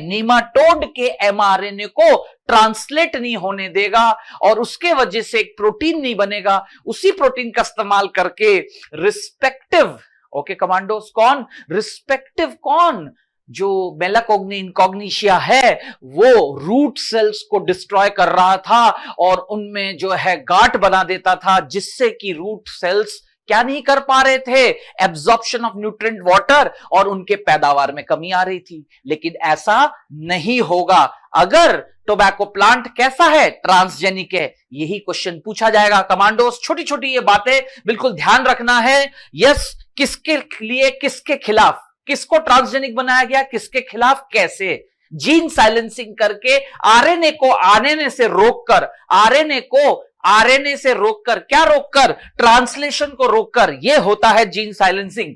को ट्रांसलेट नहीं होने देगा, और उसके वजह से एक प्रोटीन नहीं बनेगा। उसी प्रोटीन का इस्तेमाल करके रिस्पेक्टिव, ओके कमांडोस, कौन रिस्पेक्टिव, कौन जो मेलाकोग्नी इनकॉग्निशिया है, वो रूट सेल्स को डिस्ट्रॉय कर रहा था और उनमें जो है गांठ बना देता था, जिससे कि रूट सेल्स क्या नहीं कर पा रहे थे, एब्जॉर्प्शन ऑफ न्यूट्रिएंट वाटर, और उनके पैदावार में कमी आ रही थी। लेकिन ऐसा नहीं होगा अगर टोबैको प्लांट कैसा है, ट्रांसजेनिक है। यही क्वेश्चन पूछा जाएगा कमांडोस। छोटी छोटी ये बातें बिल्कुल ध्यान रखना है। यस, किसके लिए, किसके खिलाफ, किसको ट्रांसजेनिक बनाया गया, किसके खिलाफ, कैसे, जीन साइलेंसिंग करके आरएनए को आरएनए से रोककर, आरएनए से रोककर, क्या रोककर, ट्रांसलेशन को रोककर, यह होता है gene silencing.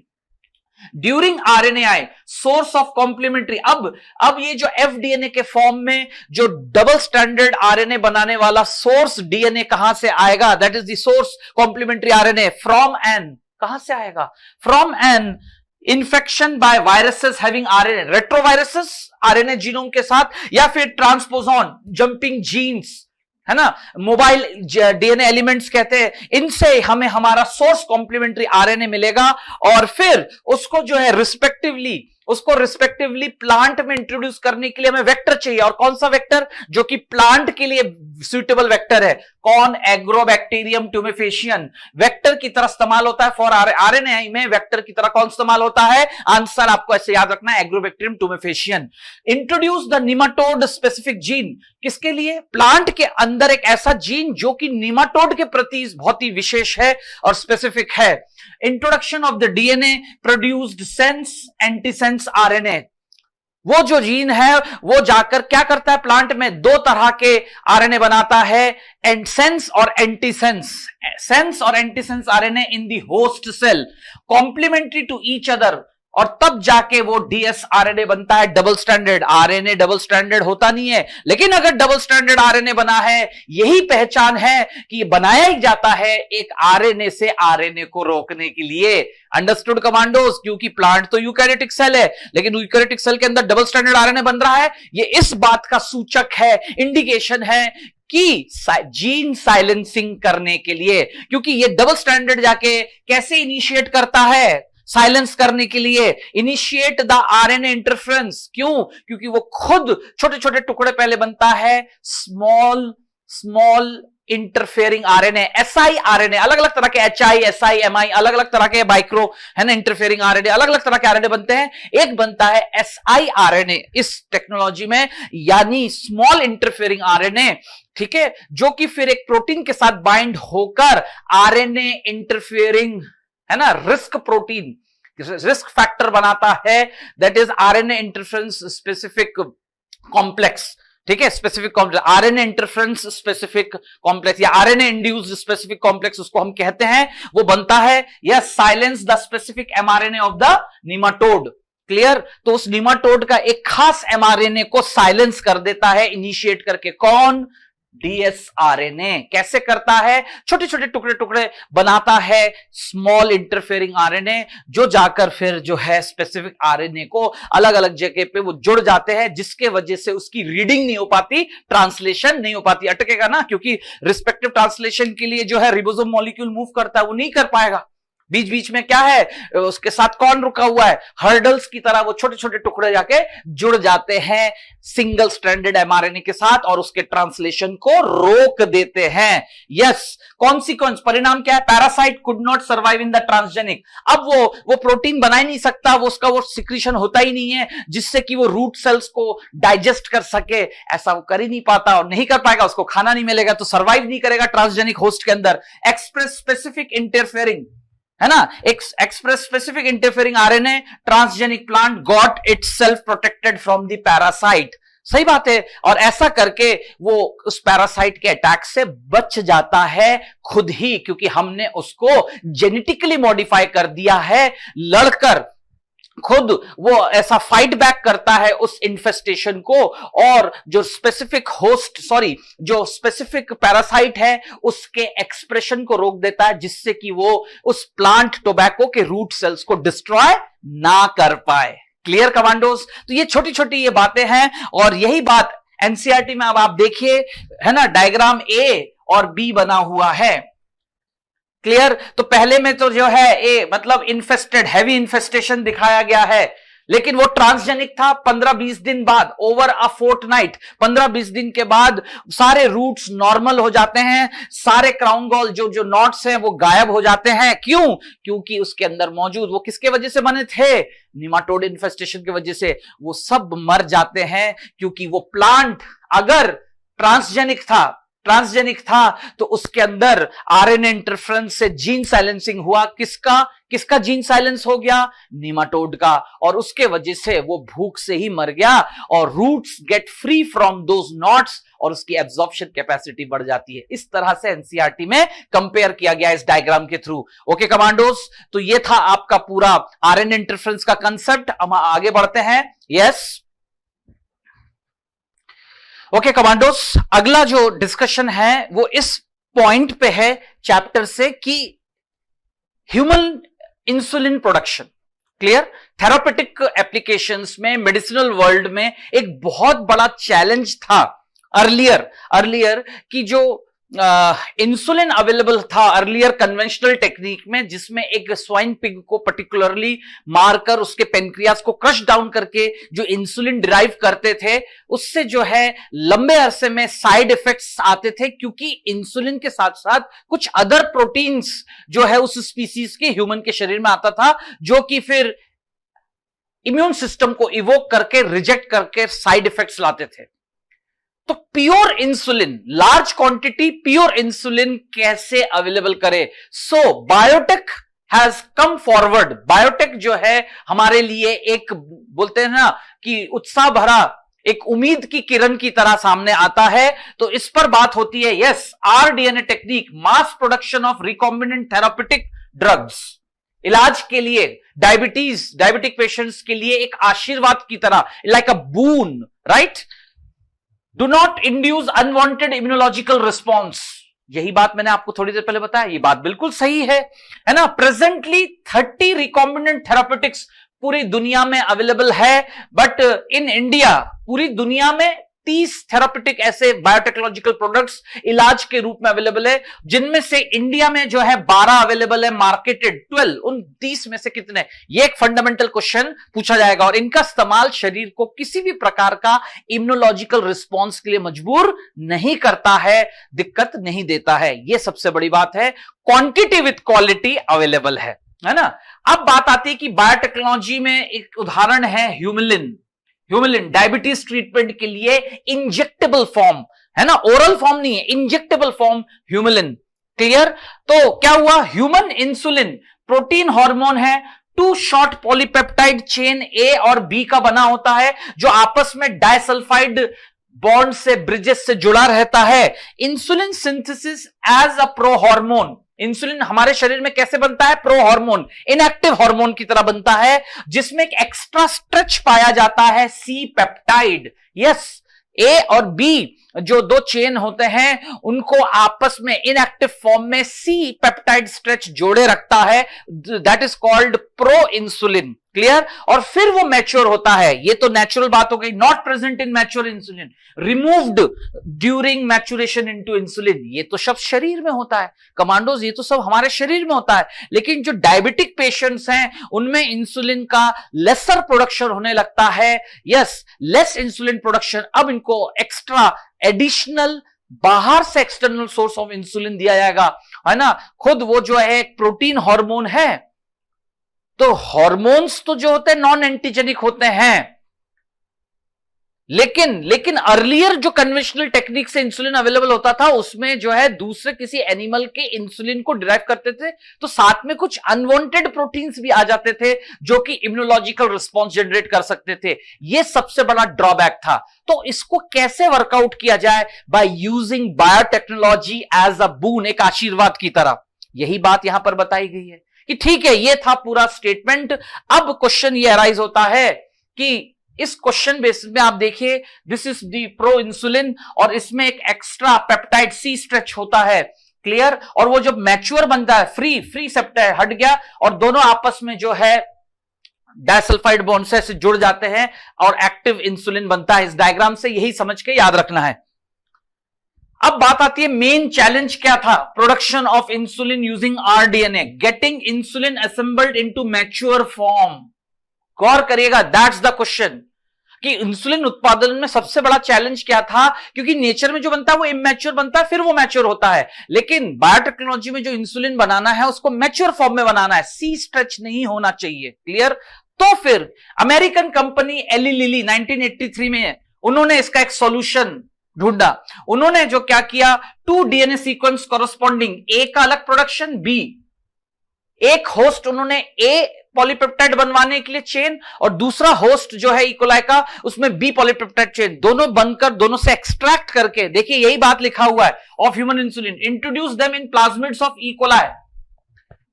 During RNAi source of complementary, अब ये जो एफडीएनए के फॉर्म में जो डबल स्टैंडर्ड आरएनए बनाने वाला सोर्स डीएनए कहां से आएगा, that is the source complementary RNA from an, कहां से आएगा, from an infection by viruses having RNA, retroviruses RNA genome के साथ, या फिर ट्रांसपोजॉन जंपिंग जीन्स, है ना, मोबाइल डीएनए एलिमेंट्स कहते हैं, इनसे हमें हमारा सोर्स कॉम्प्लीमेंट्री आरएनए मिलेगा, और फिर उसको जो है रिस्पेक्टिवली प्लांट में इंट्रोड्यूस करने के लिए हमें वेक्टर चाहिए। और कौन सा वेक्टर जो कि प्लांट के लिए सुइटेबल वेक्टर है, कौन, एग्रोबैक्टीरियम ट्यूमेफेशियन वेक्टर की तरह इस्तेमाल होता है। फॉर आरएनए में वेक्टर की तरह कौन इस्तेमाल होता है, आंसर आपको ऐसे याद रखना है, Agrobacterium tumefaciens. Introduce the nematode specific gene, किसके लिए, प्लांट के अंदर एक ऐसा जीन जो कि निमाटोड के प्रति बहुत ही विशेष है और स्पेसिफिक है। Introduction of the DNA produced sense antisense RNA, वो जो जीन है वो जाकर क्या करता है, प्लांट में दो तरह के आरएनए बनाता है, एंडसेंस और एंटीसेंस। सेंस और antisense RNA in the host cell, complementary to each other, और तब जाके वो डीएसआरएनए बनता है, double standard. RNA double standard होता नहीं है, लेकिन अगर डबल स्टैंडर्ड आरएनए बना है, यही पहचान है कि बनाया ही जाता है एक आरएनए से आरएनए को रोकने के लिए। Understood commandos? क्योंकि प्लांट तो यूकैरियोटिक सेल है, लेकिन यूकैरियोटिक सेल के अंदर डबल स्टैंडर्ड आरएनए बन रहा है, ये इस बात का सूचक है, इंडिकेशन है कि जीन साइलेंसिंग करने के लिए। क्योंकि ये डबल स्टैंडर्ड जाके कैसे इनिशिएट करता है साइलेंस करने के लिए, इनिशिएट द आरएनए इंटरफ्रेंस। क्यों? क्योंकि वो खुद छोटे छोटे टुकड़े पहले बनता है, small interfering RNA, SI RNA, अलग अलग तरह के एचआई, एसआई, एमआई, अलग अलग तरह के माइक्रो है ना इंटरफेयरिंग आरएनए, अलग अलग तरह के आरएनए बनते हैं। एक बनता है एसआई आरएनए इस टेक्नोलॉजी में, यानी स्मॉल इंटरफेयरिंग आरएनए, ठीक है, जो कि फिर एक प्रोटीन के साथ बाइंड होकर आरएनए इंटरफेयरिंग है ना रिस्क प्रोटीन, रिस्क फैक्टर बनाता है, that is RNA interference specific complex. ठीक है, specific complex, RNA interference specific complex या आरएनए इंड्यूस्ड स्पेसिफिक कॉम्प्लेक्स उसको हम कहते हैं, वो बनता है या silence the specific mRNA of the nematode. Clear? तो उस निमाटोड का एक खास एमआरएनए को साइलेंस कर देता है, इनिशिएट करके। कौन? डीएसआरएनए। कैसे करता है? छोटे छोटे टुकड़े टुकड़े बनाता है, स्मॉल इंटरफेयरिंग आरएनए, जो जाकर फिर जो है स्पेसिफिक आरएनए को अलग अलग जगह पे वो जुड़ जाते हैं, जिसके वजह से उसकी रीडिंग नहीं हो पाती, ट्रांसलेशन नहीं हो पाती। अटकेगा ना, क्योंकि रिस्पेक्टिव ट्रांसलेशन के लिए जो है रिबोसोम मॉलिक्यूल मूव करता है, वो नहीं कर पाएगा। बीच बीच में क्या है, उसके साथ कौन रुका हुआ है? हर्डल्स की तरह वो छोटे छोटे टुकड़े जाके जुड़ जाते हैं सिंगल स्ट्रैंडेड एमआरएनए के साथ और उसके ट्रांसलेशन को रोक देते हैं। यस, कॉन्सिक्वेंस, परिणाम क्या है? Parasite could not survive in the transgenic. अब वो प्रोटीन बना ही नहीं सकता, वो सिक्रीशन होता ही नहीं है जिससे कि वो रूट सेल्स को डाइजेस्ट कर सके, ऐसा वो कर ही नहीं पाता और नहीं कर पाएगा, उसको खाना नहीं मिलेगा तो सर्वाइव नहीं करेगा ट्रांसजेनिक होस्ट के अंदर। एक्सप्रेस स्पेसिफिक इंटरफेयरिंग है ना, express specific interfering RNA, transgenic plant got itself protected from the parasite. सही बात है, और ऐसा करके वो उस पैरासाइट के अटैक से बच जाता है खुद ही, क्योंकि हमने उसको जेनेटिकली मॉडिफाई कर दिया है, लड़कर खुद वो ऐसा फाइट बैक करता है उस इन्फेस्टेशन को, और जो स्पेसिफिक पैरासाइट है उसके एक्सप्रेशन को रोक देता है, जिससे कि वो उस प्लांट टोबैको के रूट सेल्स को डिस्ट्रॉय ना कर पाए। Clear commandos? तो ये छोटी छोटी ये बातें हैं, और यही बात एनसीईआरटी में अब आप देखिए, है ना, डायग्राम ए और बी बना हुआ है। क्लियर? तो पहले में तो जो है ए मतलब इन्फेस्टेड, हैवी इन्फेस्टेशन दिखाया गया है, लेकिन वो ट्रांसजेनिक था। 15-20 दिन बाद, ओवर अ फोर्टनाइट, 15-20 दिन के बाद सारे रूट्स नॉर्मल हो जाते हैं, सारे क्राउन गॉल जो नॉट्स हैं वो गायब हो जाते हैं। क्यों? क्योंकि उसके अंदर मौजूद, वो किसके वजह से बने थे? निमाटोड इन्फेस्टेशन की वजह से वो सब मर जाते हैं, क्योंकि वो प्लांट अगर ट्रांसजेनिक था तो उसके अंदर आरएनए इंटरफेरेंस से जीन साइलेंसिंग हुआ। किसका जीन साइलेंस हो गया? निमाटोड का, और उसके वजह से वो भूख से ही मर गया, और roots get free from those knots, और उसकी एब्जॉर्प्शन कैपेसिटी बढ़ जाती है। इस तरह से एनसीईआरटी में कंपेयर किया गया इस डायग्राम के थ्रू। ओके कमांडोज, तो ये था आपका पूरा आरएनए इंटरफेरेंस का कंसेप्ट। हम आगे बढ़ते हैं। यस, ओके कमांडोज, अगला जो डिस्कशन है वो इस पॉइंट पे है चैप्टर से कि human insulin production. Clear? Therapeutic applications में, मेडिसिनल वर्ल्ड में एक बहुत बड़ा चैलेंज था अर्लियर कि जो इंसुलिन अवेलेबल था अर्लियर कन्वेंशनल टेक्निक में, जिसमें एक स्वाइन पिग को पर्टिकुलरली मारकर उसके पेनक्रियास को क्रश डाउन करके जो इंसुलिन डिराइव करते थे, उससे जो है लंबे अरसे में साइड इफेक्ट्स आते थे, क्योंकि इंसुलिन के साथ साथ कुछ अदर प्रोटीन्स जो है उस स्पीसीज के ह्यूमन के शरीर में आता था, जो कि फिर इम्यून सिस्टम को इवोक करके रिजेक्ट करके साइड इफेक्ट्स लाते थे। तो pure insulin, large quantity pure insulin कैसे अवेलेबल करे? So biotech has come forward. Biotech जो है हमारे लिए एक बोलते हैं ना कि उत्साह भरा एक उम्मीद की किरण की तरह सामने आता है। तो इस पर बात होती है, yes, rDNA technique, mass production of recombinant therapeutic drugs, इलाज के लिए डायबिटिक पेशेंट्स के लिए एक आशीर्वाद की तरह, like a boon, right, do not induce unwanted immunological response. यही बात मैंने आपको थोड़ी देर पहले बताया, ये बात बिल्कुल सही है ना। प्रेजेंटली 30 रिकॉम्बिनेंट थेराप्यूटिक्स पूरी दुनिया में अवेलेबल है, बट इन इंडिया पूरी दुनिया में 30 थेराप्यूटिक ऐसे बायोटेक्नोलॉजिकल प्रोडक्ट्स इलाज के रूप में अवेलेबल है, जिनमें से इंडिया में जो है 12 अवेलेबल है, मार्केटेड 12। उन 30 में से कितने, ये एक फंडामेंटल क्वेश्चन पूछा जाएगा। और इनका इस्तेमाल शरीर को किसी भी प्रकार का इम्यूनोलॉजिकल रिस्पॉन्स के लिए मजबूर नहीं करता है, दिक्कत नहीं देता है। यह सबसे बड़ी बात है। क्वांटिटी विथ क्वालिटी अवेलेबल है ना। अब बात आती है कि बायोटेक्नोलॉजी में एक उदाहरण है ह्यूमिलिन डायबिटीज ट्रीटमेंट के लिए इंजेक्टेबल फॉर्म है ना, ओरल फॉर्म नहीं है, इंजेक्टेबल फॉर्म ह्यूमिलिन। क्लियर? तो क्या हुआ, ह्यूमन इंसुलिन प्रोटीन हार्मोन है, 2 शॉर्ट पॉलीपेप्टाइड चेन ए और बी का बना होता है, जो आपस में डाइसल्फाइड बॉन्ड से, ब्रिजेस से जुड़ा रहता है। Insulin synthesis as a prohormone. Insulin हमारे शरीर में कैसे बनता है? प्रो हार्मोन, इनएक्टिव हार्मोन की तरह बनता है, जिसमें एक एक्स्ट्रा स्ट्रेच पाया जाता है, सी पेप्टाइड। यस, ए और बी जो 2 चेन होते हैं, उनको आपस में इनएक्टिव फॉर्म में सी पेप्टाइड स्ट्रेच जोड़े रखता है, that is called pro insulin. Clear? और फिर वो मैच्योर होता है। ये तो नेचुरल बात हो गई, not present in mature insulin, removed during maturation into insulin. ये तो सब शरीर में होता है कमांडोज, ये तो सब हमारे शरीर में होता है। लेकिन जो डायबिटिक पेशेंट्स हैं, उनमें इंसुलिन का लेसर प्रोडक्शन होने लगता है। Yes, less insulin production. अब इनको एक्स्ट्रा एडिशनल बाहर से एक्सटर्नल सोर्स ऑफ इंसुलिन दिया जाएगा, है ना। खुद वो जो है एक प्रोटीन हार्मोन है, तो हार्मोन्स तो जो होते हैं नॉन एंटीजेनिक होते हैं, लेकिन अर्लियर जो कन्वेंशनल टेक्निक से इंसुलिन अवेलेबल होता था, उसमें जो है दूसरे किसी एनिमल के इंसुलिन को डिराइव करते थे, तो साथ में कुछ अनवांटेड प्रोटीन्स भी आ जाते थे, जो कि इम्यूनोलॉजिकल रिस्पॉन्स जनरेट कर सकते थे। यह सबसे बड़ा ड्रॉबैक था। तो इसको कैसे वर्कआउट किया जाए? By using biotechnology as a boon, एक आशीर्वाद की तरह। यही बात यहां पर बताई गई है कि ठीक है, ये था पूरा स्टेटमेंट। अब क्वेश्चन ये अराइज होता है कि इस क्वेश्चन बेसिस में आप देखिए, this is the pro insulin, और इसमें एक एक्स्ट्रा पेप्टाइड सी स्ट्रेच होता है। क्लियर? और वो जब मैच्योर बनता है, फ्री सेप्टाइड हट गया, और दोनों आपस में जो है डाइसल्फाइड बॉन्ड से जुड़ जाते हैं, और एक्टिव इंसुलिन बनता है। इस डायग्राम से यही समझ के याद रखना है। अब बात आती है, मेन चैलेंज क्या था? Production of insulin using rDNA, getting insulin assembled into mature form. गौर करिएगा, दैट्स द क्वेश्चन, कि इंसुलिन उत्पादन में सबसे बड़ा चैलेंज क्या था? क्योंकि नेचर में जो बनता है वो इमैच्योर बनता है, फिर वो मैच्योर होता है। लेकिन बायोटेक्नोलॉजी में जो इंसुलिन बनाना है, उसको मैच्योर फॉर्म में बनाना है, सी स्ट्रेच नहीं होना चाहिए। क्लियर? तो फिर अमेरिकन कंपनी एली लिली 1983 में उन्होंने इसका एक सॉल्यूशन ढूंढा। उन्होंने जो क्या किया, 2 डीएनए सीक्वेंस कॉरस्पॉन्डिंग, ए का अलग प्रोडक्शन, बी, एक होस्ट उन्होंने ए पॉलीपेप्टाइड बनवाने के लिए चेन, और दूसरा होस्ट जो है इकोलाई का, उसमें बी पॉलीपेप्टाइड चेन, दोनों बनकर दोनों से एक्सट्रैक्ट करके, देखिए यही बात लिखा हुआ है, of human insulin, introduce them in plasmids of E coli,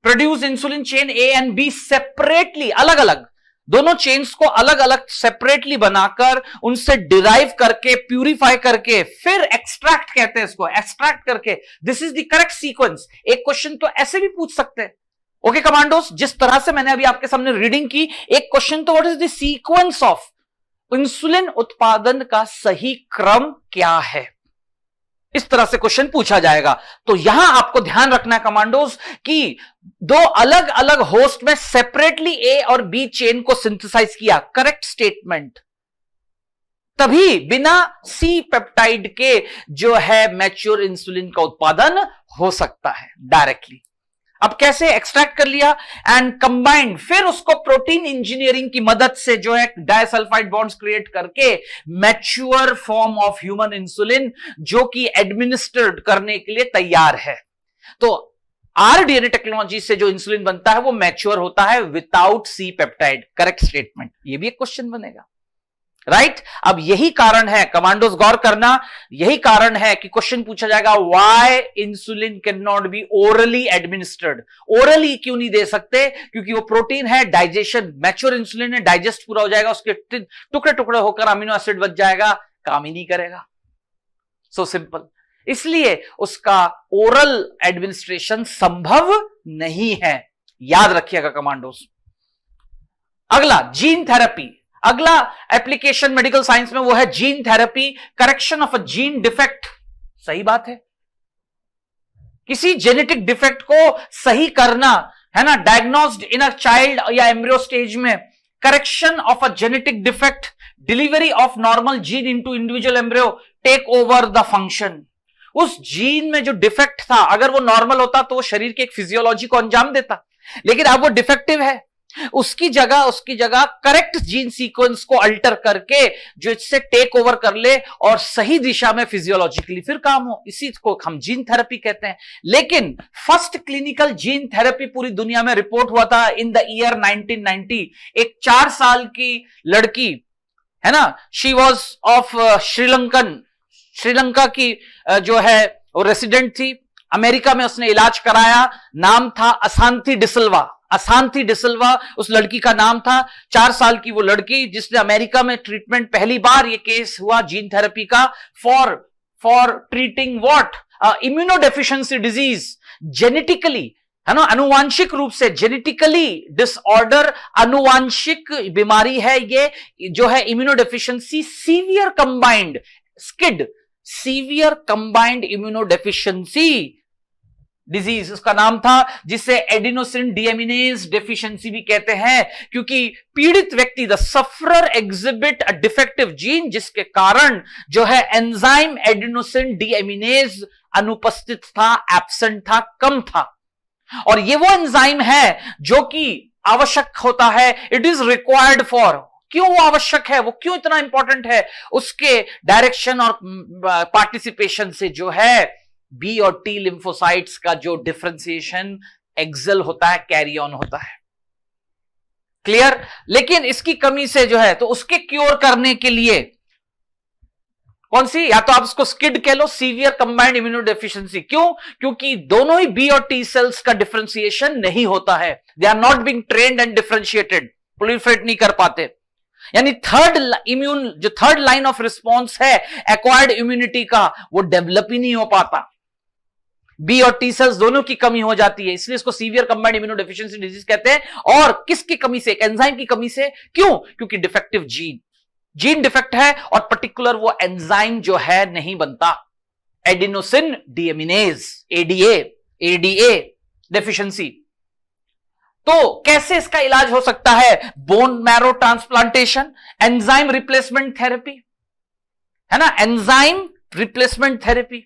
produce insulin chain A and B separately, अलग अलग, दोनों चेन्स को अलग अलग सेपरेटली बनाकर, उनसे डिराइव करके, प्यूरिफाई करके, फिर एक्सट्रैक्ट कहते हैं इसको, एक्सट्रैक्ट करके, this is the correct sequence. एक क्वेश्चन तो ऐसे भी पूछ सकते हैं, ओके कमांडोस, जिस तरह से मैंने अभी आपके सामने रीडिंग की, एक क्वेश्चन तो what is the sequence of insulin उत्पादन का सही क्रम क्या है, इस तरह से क्वेश्चन पूछा जाएगा। तो यहां आपको ध्यान रखना है कमांडोज कि 2 अलग अलग होस्ट में सेपरेटली ए और बी चेन को सिंथेसाइज किया, करेक्ट स्टेटमेंट, तभी बिना सी पेप्टाइड के जो है मैच्योर इंसुलिन का उत्पादन हो सकता है डायरेक्टली। अब कैसे? एक्सट्रैक्ट कर लिया एंड कंबाइंड, फिर उसको प्रोटीन इंजीनियरिंग की मदद से जो है डाइसल्फाइड बॉन्ड्स क्रिएट करके mature form of human insulin जो कि एडमिनिस्टर्ड करने के लिए तैयार है। तो आरडीएनए टेक्नोलॉजी से जो इंसुलिन बनता है वो मैच्योर होता है without C peptide. Correct statement. ये भी एक क्वेश्चन बनेगा, राइट? अब यही कारण है, कमांडोज गौर करना, यही कारण है कि क्वेश्चन पूछा जाएगा why insulin can not be orally administered. Orally क्यों नहीं दे सकते? क्योंकि वो प्रोटीन है, डाइजेशन, मैच्योर इंसुलिन है, डाइजेस्ट पूरा हो जाएगा, उसके टुकड़े टुकड़े होकर अमीनो एसिड बच जाएगा, काम ही नहीं करेगा। So simple. इसलिए उसका ओरल एडमिनिस्ट्रेशन संभव नहीं है, याद रखिएगा कमांडोज। अगला जीन थेरेपी, अगला एप्लीकेशन मेडिकल साइंस में वो है gene therapy, correction of a gene defect. सही बात है, किसी जेनेटिक डिफेक्ट को सही करना है ना, डायग्नोस्ड इन अ चाइल्ड या एम्ब्रियो स्टेज में, correction of a genetic defect, delivery of normal gene into individual embryo, take over the function. उस जीन में जो डिफेक्ट था, अगर वो नॉर्मल होता तो वो शरीर के एक फिजियोलॉजी को अंजाम देता, लेकिन अब वो डिफेक्टिव है, उसकी जगह करेक्ट जीन सीक्वेंस को अल्टर करके जो इससे टेक ओवर कर ले और सही दिशा में फिजियोलॉजिकली फिर काम हो, इसी को हम जीन थेरेपी कहते हैं। लेकिन फर्स्ट क्लिनिकल जीन थेरेपी पूरी दुनिया में रिपोर्ट हुआ था इन द ईयर 1990। एक 4 साल की लड़की है ना, शी वॉज ऑफ श्रीलंका की जो है वो रेसिडेंट थी, अमेरिका में उसने इलाज कराया, नाम था असांथी डिसिल्वा उस लड़की का नाम था। 4 साल की वो लड़की जिसने अमेरिका में ट्रीटमेंट, पहली बार ये केस हुआ जीन थेरेपी का for treating what, immunodeficiency disease, genetically है ना, अनुवांशिक रूप से, जेनेटिकली डिसऑर्डर, अनुवांशिक बीमारी है ये जो है immunodeficiency, severe combined immunodeficiency disease उसका नाम था, जिसे एडिनोसिन डीएमिनेज डेफिशिएंसी भी कहते हैं, क्योंकि पीड़ित व्यक्ति the sufferer exhibit a defective gene, जिसके कारण जो है एंजाइम एडिनोसिन डीएमिनेज अनुपस्थित था, एब्सेंट था, कम था। और ये वो एंजाइम है जो कि आवश्यक होता है, इट इज रिक्वायर्ड फॉर, क्यों वो आवश्यक है, वो क्यों इतना इंपॉर्टेंट है, उसके डायरेक्शन और पार्टिसिपेशन से जो है बी और टी लिम्फोसाइट्स का जो डिफरेंशिएशन एक्सेल होता है, कैरी ऑन होता है। क्लियर? लेकिन इसकी कमी से जो है, तो उसके क्योर करने के लिए कौन सी, या तो आप उसको स्किड कह लो, सीवियर कंबाइंड इम्यूनोडेफिशिएंसी। क्यों? क्योंकि दोनों ही बी और टी सेल्स का डिफरेंशिएशन नहीं होता है, they are not being trained and differentiated, proliferate नहीं कर पाते। यानी थर्ड लाइन ऑफ रिस्पॉन्स है एक्वायर्ड इम्यूनिटी का, वो डेवलप ही नहीं हो पाता, बी और टी सेल्स दोनों की कमी हो जाती है, इसलिए इसको सीवियर कंबाइंड इम्यूनोडेफिशिएंसी डिजीज कहते हैं। और किसकी कमी से? एक एंजाइम की कमी से। क्यों? क्योंकि डिफेक्टिव जीन डिफेक्ट है और पर्टिकुलर वो एंजाइम जो है नहीं बनता, एडिनोसिन डीएमिनेज, एडीए डेफिशिएंसी। तो कैसे इसका इलाज हो सकता है? Bone marrow transplantation, enzyme replacement therapy, है ना, एंजाइम रिप्लेसमेंट थेरेपी,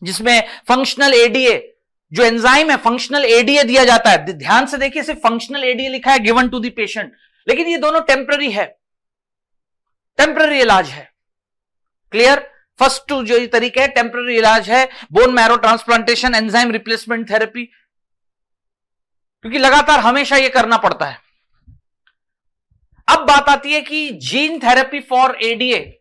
जिसमें फंक्शनल एडीए जो एंजाइम है, फंक्शनल एडीए दिया जाता है। ध्यान से देखिए, सिर्फ फंक्शनल एडीए लिखा है, गिवन टू द पेशेंट, लेकिन ये दोनों टेम्पररी है, टेम्पररी इलाज है। क्लियर? फर्स्ट टू जो ये तरीके है टेम्पररी इलाज है, bone marrow transplantation, enzyme replacement therapy, क्योंकि लगातार हमेशा ये करना पड़ता है। अब बात आती है कि जीन थेरेपी फॉर एडीए,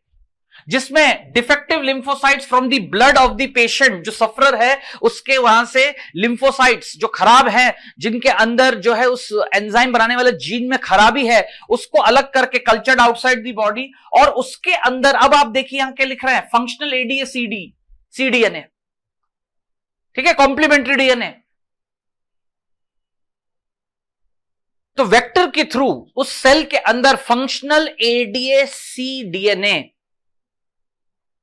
जिसमें defective lymphocytes from the blood of the patient, जो सफरर है उसके वहां से लिम्फोसाइट्स जो खराब हैं, जिनके अंदर जो है उस एंजाइम बनाने वाले जीन में खराबी है, उसको अलग करके कल्चर्ड आउटसाइड द बॉडी, और उसके अंदर अब आप देखिए यहां क्या लिख रहे हैं, फंक्शनल एडीए सीडीएनए, ठीक है, कॉम्प्लीमेंट्री डीएनए। तो वेक्टर के थ्रू उस सेल के अंदर functional ADA cDNA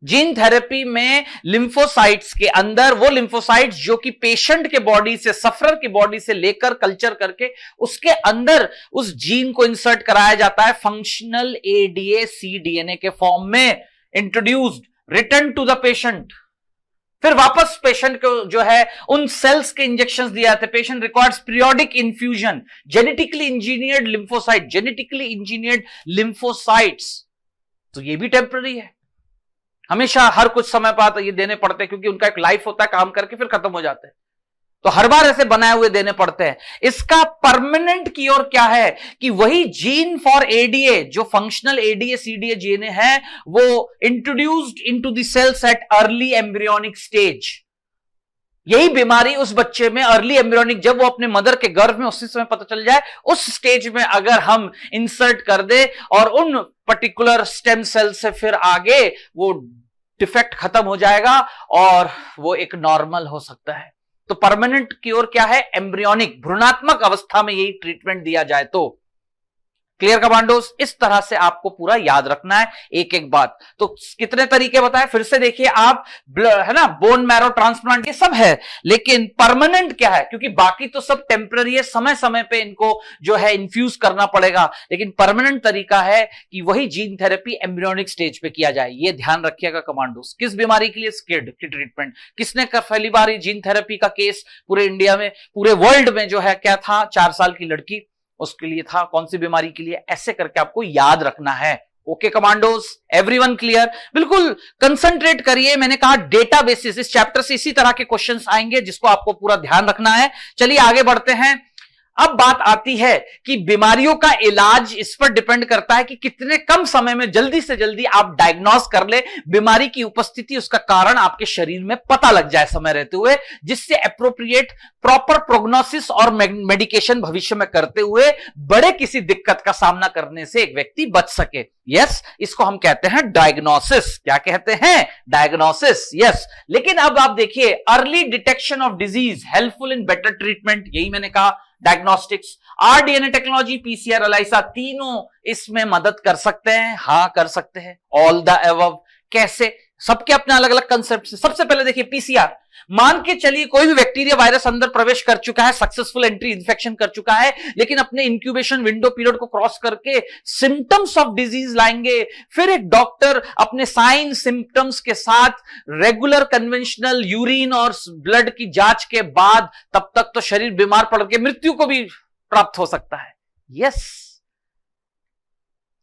gene therapy में लिम्फोसाइट्स के अंदर, वो लिम्फोसाइट्स जो कि पेशेंट के बॉडी से, सफरर की बॉडी से लेकर कल्चर करके उसके अंदर उस जीन को इंसर्ट कराया जाता है, फंक्शनल एडीए सीडीएनए के फॉर्म में introduced, return to the patient. फिर वापस पेशेंट को जो है उन सेल्स के इंजेक्शंस दिए जाते हैं। Patient requires periodic infusion, genetically engineered lymphocytes, तो ये भी टेम्पररी है, हमेशा हर कुछ समय पर ये देने पड़ते हैं, क्योंकि उनका एक लाइफ होता है, काम करके फिर खत्म हो जाते हैं। तो हर बार ऐसे बनाए हुए देने पड़ते हैं। इसका परमानेंट क्योर क्या है कि वही जीन फॉर एडीए, जो फंक्शनल एडीए सीडीए जीन है, वो introduced into the cells at early embryonic stage. यही बीमारी उस बच्चे में अर्ली एम्ब्रियोनिक, जब वो अपने मदर के गर्भ में उसी समय पता चल जाए, उस स्टेज में अगर हम इंसर्ट कर दे और उन पर्टिकुलर स्टेम सेल से फिर आगे वो डिफेक्ट खत्म हो जाएगा और वो एक नॉर्मल हो सकता है। तो परमानेंट क्योर क्या है? एम्ब्रियोनिक, भ्रूणात्मक अवस्था में यही ट्रीटमेंट दिया जाए तो। Clear commandos? इस तरह से आपको पूरा याद रखना है एक एक बात। तो कितने तरीके बताए फिर से देखिए आप, है ना, बोन मैरो ट्रांसप्लांट ये सब है, लेकिन परमानेंट क्या है? क्योंकि बाकी तो सब टेम्पररी है, समय समय पे इनको जो है इन्फ्यूज करना पड़ेगा, लेकिन परमानेंट तरीका है कि वही जीन थेरेपी एम्ब्रियोनिक स्टेज पे किया जाए। ये ध्यान रखिएगा कमांडोज। किस बीमारी के लिए? स्किड की ट्रीटमेंट। किसने पहली बार जीन थेरेपी का केस पूरे इंडिया में, पूरे वर्ल्ड में जो है क्या था? 4 साल की लड़की, उसके लिए था। कौन सी बीमारी के लिए? ऐसे करके आपको याद रखना है। Okay commandos, everyone clear? बिल्कुल कंसंट्रेट करिए। मैंने कहा डेटा बेसिस, इस चैप्टर से इसी तरह के क्वेश्चंस आएंगे जिसको आपको पूरा ध्यान रखना है। चलिए आगे बढ़ते हैं। अब बात आती है कि बीमारियों का इलाज इस पर डिपेंड करता है कि कितने कम समय में जल्दी से जल्दी आप डायग्नोस कर ले, बीमारी की उपस्थिति, उसका कारण आपके शरीर में पता लग जाए समय रहते हुए, जिससे एप्रोप्रिएट प्रॉपर प्रोग्नोसिस और मेडिकेशन भविष्य में करते हुए बड़े किसी दिक्कत का सामना करने से एक व्यक्ति बच सके। यस, इसको हम कहते हैं डायग्नोसिस। क्या कहते हैं? डायग्नोसिस। यस, लेकिन अब आप देखिए, early detection of disease helpful in better treatment, यही मैंने कहा। Diagnostics, rDNA technology, PCR, ELISA, तीनों इसमें मदद कर सकते हैं। हां, कर सकते हैं। All the above. कैसे? सबके अपने अलग अलग कंसेप्ट से। सबसे पहले देखिए पीसीआर। मान के चलिए कोई भी बैक्टीरिया वायरस अंदर प्रवेश कर चुका है, सक्सेसफुल एंट्री, इन्फेक्शन कर चुका है, लेकिन अपने इंक्यूबेशन विंडो पीरियड को क्रॉस करके सिम्टम्स ऑफ डिजीज लाएंगे। फिर एक डॉक्टर अपने साइन सिम्टम्स के साथ रेगुलर कन्वेंशनल यूरिन और ब्लड की जांच के बाद तब तक तो शरीर बीमार पड़ के मृत्यु को भी प्राप्त हो सकता है। यस,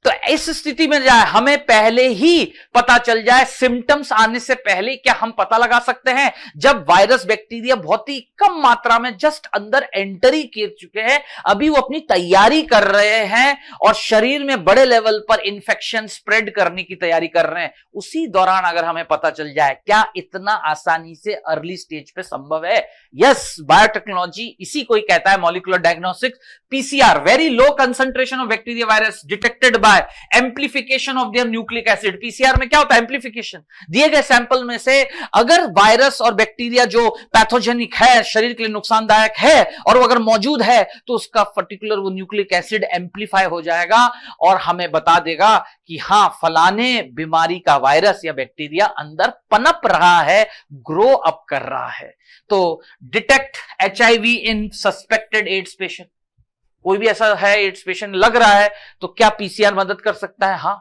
तो इस स्थिति में जाए, हमें पहले ही पता चल जाए, सिम्टम्स आने से पहले क्या हम पता लगा सकते हैं? जब वायरस बैक्टीरिया बहुत ही कम मात्रा में जस्ट अंदर एंटर ही कर चुके हैं, अभी वो अपनी तैयारी कर रहे हैं और शरीर में बड़े लेवल पर इंफेक्शन स्प्रेड करने की तैयारी कर रहे हैं, उसी दौरान अगर हमें पता चल जाए, क्या इतना आसानी से अर्ली स्टेज पे संभव है? यस, बायोटेक्नोलॉजी इसी को ही कहता है molecular diagnostics. PCR, very low concentration of bacteria virus detected by amplification of their nucleic acid. PCR में क्या होता है? एम्प्लीफिकेशन। दिए गए सैंपल में से अगर वायरस और बैक्टीरिया जो पैथोजेनिक है, शरीर के लिए नुकसानदायक है, और वो अगर मौजूद है तो उसका पर्टिकुलर वो न्यूक्लिक एसिड एम्प्लीफाई हो जाएगा और हमें बता देगा कि हां, फलाने बीमारी का वायरस या बैक्टीरिया अंदर पनप रहा है, ग्रो अप कर रहा है। तो डिटेक्ट एचआईवी इन सस्पेक्टेड एड्स पेशेंट। कोई भी ऐसा है एड्स पेशेंट लग रहा है, तो क्या पीसीआर मदद कर सकता है? हां।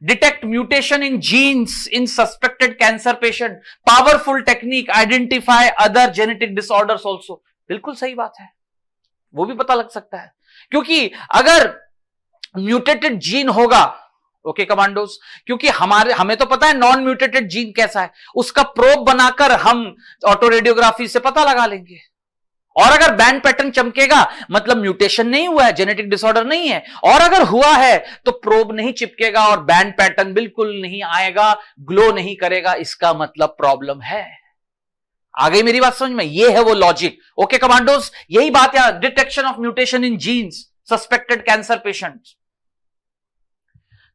Detect mutation in genes in suspected cancer patient, powerful technique, identify other genetic disorders also. बिल्कुल सही बात है, वो भी पता लग सकता है, क्योंकि अगर म्यूटेटेड जीन होगा, ओके कमांडोज, क्योंकि हमें तो पता है नॉन म्यूटेटेड जीन कैसा है, उसका प्रोब बनाकर हम ऑटो रेडियोग्राफी से पता लगा लेंगे। और अगर बैंड पैटर्न चमकेगा मतलब म्यूटेशन नहीं हुआ है, जेनेटिक डिसऑर्डर नहीं है, और अगर हुआ है तो प्रोब नहीं चिपकेगा और बैंड पैटर्न बिल्कुल नहीं आएगा, ग्लो नहीं करेगा, इसका मतलब प्रॉब्लम है। आ गई मेरी बात समझ में? ये है वो लॉजिक। ओके कमांडोज, यही बात है detection of mutation in genes suspected cancer patients.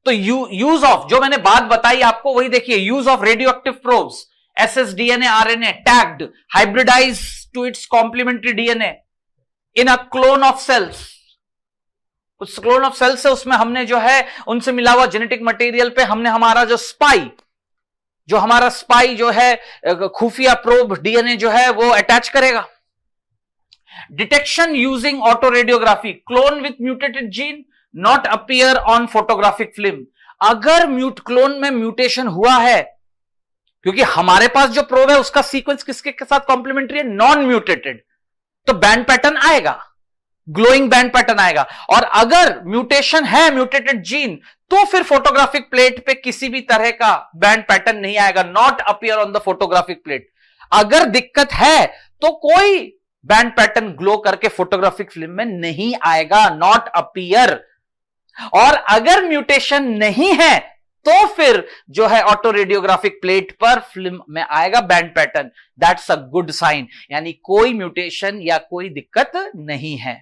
तो यूज ऑफ, जो मैंने बात बताई आपको वही देखिए, use of radioactive probes, ssDNA RNA tagged, hybridized to its complementary DNA in a clone of cells। उस क्लोन ऑफ सेल्स से उसमें हमने जो है उनसे मिला हुआ जेनेटिक मटेरियल पे हमने हमारा जो स्पाई जो है खुफिया प्रोब डीएनए जो है वो अटैच करेगा। Detection using auto radiography, clone with mutated gene not appear on photographic film. अगर क्लोन में म्यूटेशन हुआ है, क्योंकि हमारे पास जो प्रोब है उसका सीक्वेंस किसके साथ कॉम्प्लीमेंट्री है? नॉन म्यूटेटेड, तो बैंड पैटर्न आएगा, ग्लोइंग बैंड पैटर्न आएगा। और अगर म्यूटेशन है, म्यूटेटेड जीन, तो फिर फोटोग्राफिक प्लेट पे किसी भी तरह का बैंड पैटर्न नहीं आएगा, not appear on the photographic plate. अगर दिक्कत है तो कोई बैंड पैटर्न ग्लो करके फोटोग्राफिक फिल्म में नहीं आएगा, नॉट अपीयर। और अगर म्यूटेशन नहीं है तो फिर जो है ऑटो रेडियोग्राफिक प्लेट पर फिल्म में आएगा band pattern, that's a good sign, यानी कोई म्यूटेशन या कोई दिक्कत नहीं है।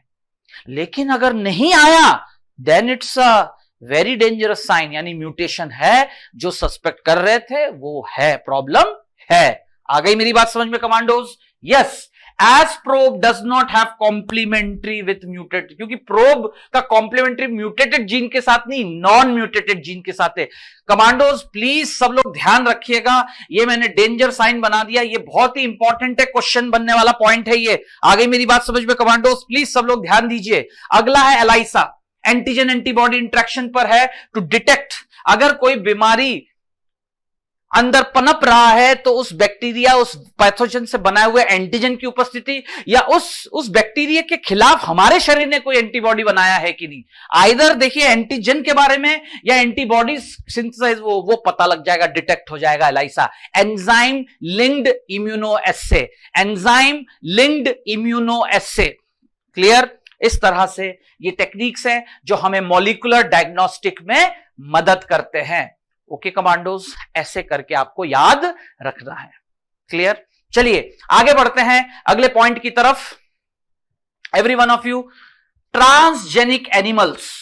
लेकिन अगर नहीं आया then it's a very dangerous sign, यानी म्यूटेशन है, जो सस्पेक्ट कर रहे थे वो है, प्रॉब्लम है। आ गई मेरी बात समझ में commandos? Yes, as probe does not have complementary with mutated, क्योंकि प्रोब का कॉम्प्लीमेंट्री म्यूटेटेड जीन के साथ नहीं, नॉन म्यूटेटेड जीन के साथ है। कमांडोज प्लीज सब लोग ध्यान रखिएगा, ये मैंने डेंजर साइन बना दिया, ये बहुत ही इंपॉर्टेंट है, क्वेश्चन बनने वाला पॉइंट है ये। आ गई मेरी बात समझ में कमांडोज? प्लीज सब लोग ध्यान दीजिए। अगला है एलाइसा, एंटीजन एंटीबॉडी इंटरेक्शन पर है टू डिटेक्ट अगर कोई बीमारी अंदर पनप रहा है तो उस बैक्टीरिया, उस पैथोजन से बनाए हुए एंटीजन की उपस्थिति या उस बैक्टीरिया के खिलाफ हमारे शरीर ने कोई एंटीबॉडी बनाया है कि नहीं। आइदर देखिए एंटीजन के बारे में या एंटीबॉडी सिंथेसाइज वो पता लग जाएगा, डिटेक्ट हो जाएगा एलाइसा। एंजाइम लिंक्ड इम्यूनो एस्से, एंजाइम लिंक्ड इम्यूनो एस्से, क्लियर? इस तरह से ये टेक्निक्स हैं जो हमें मॉलिक्यूलर डायग्नोस्टिक में मदद करते हैं। ओके कमांडोज, ऐसे करके आपको याद रखना है, क्लियर? चलिए आगे बढ़ते हैं अगले पॉइंट की तरफ। Every one of you, transgenic animals.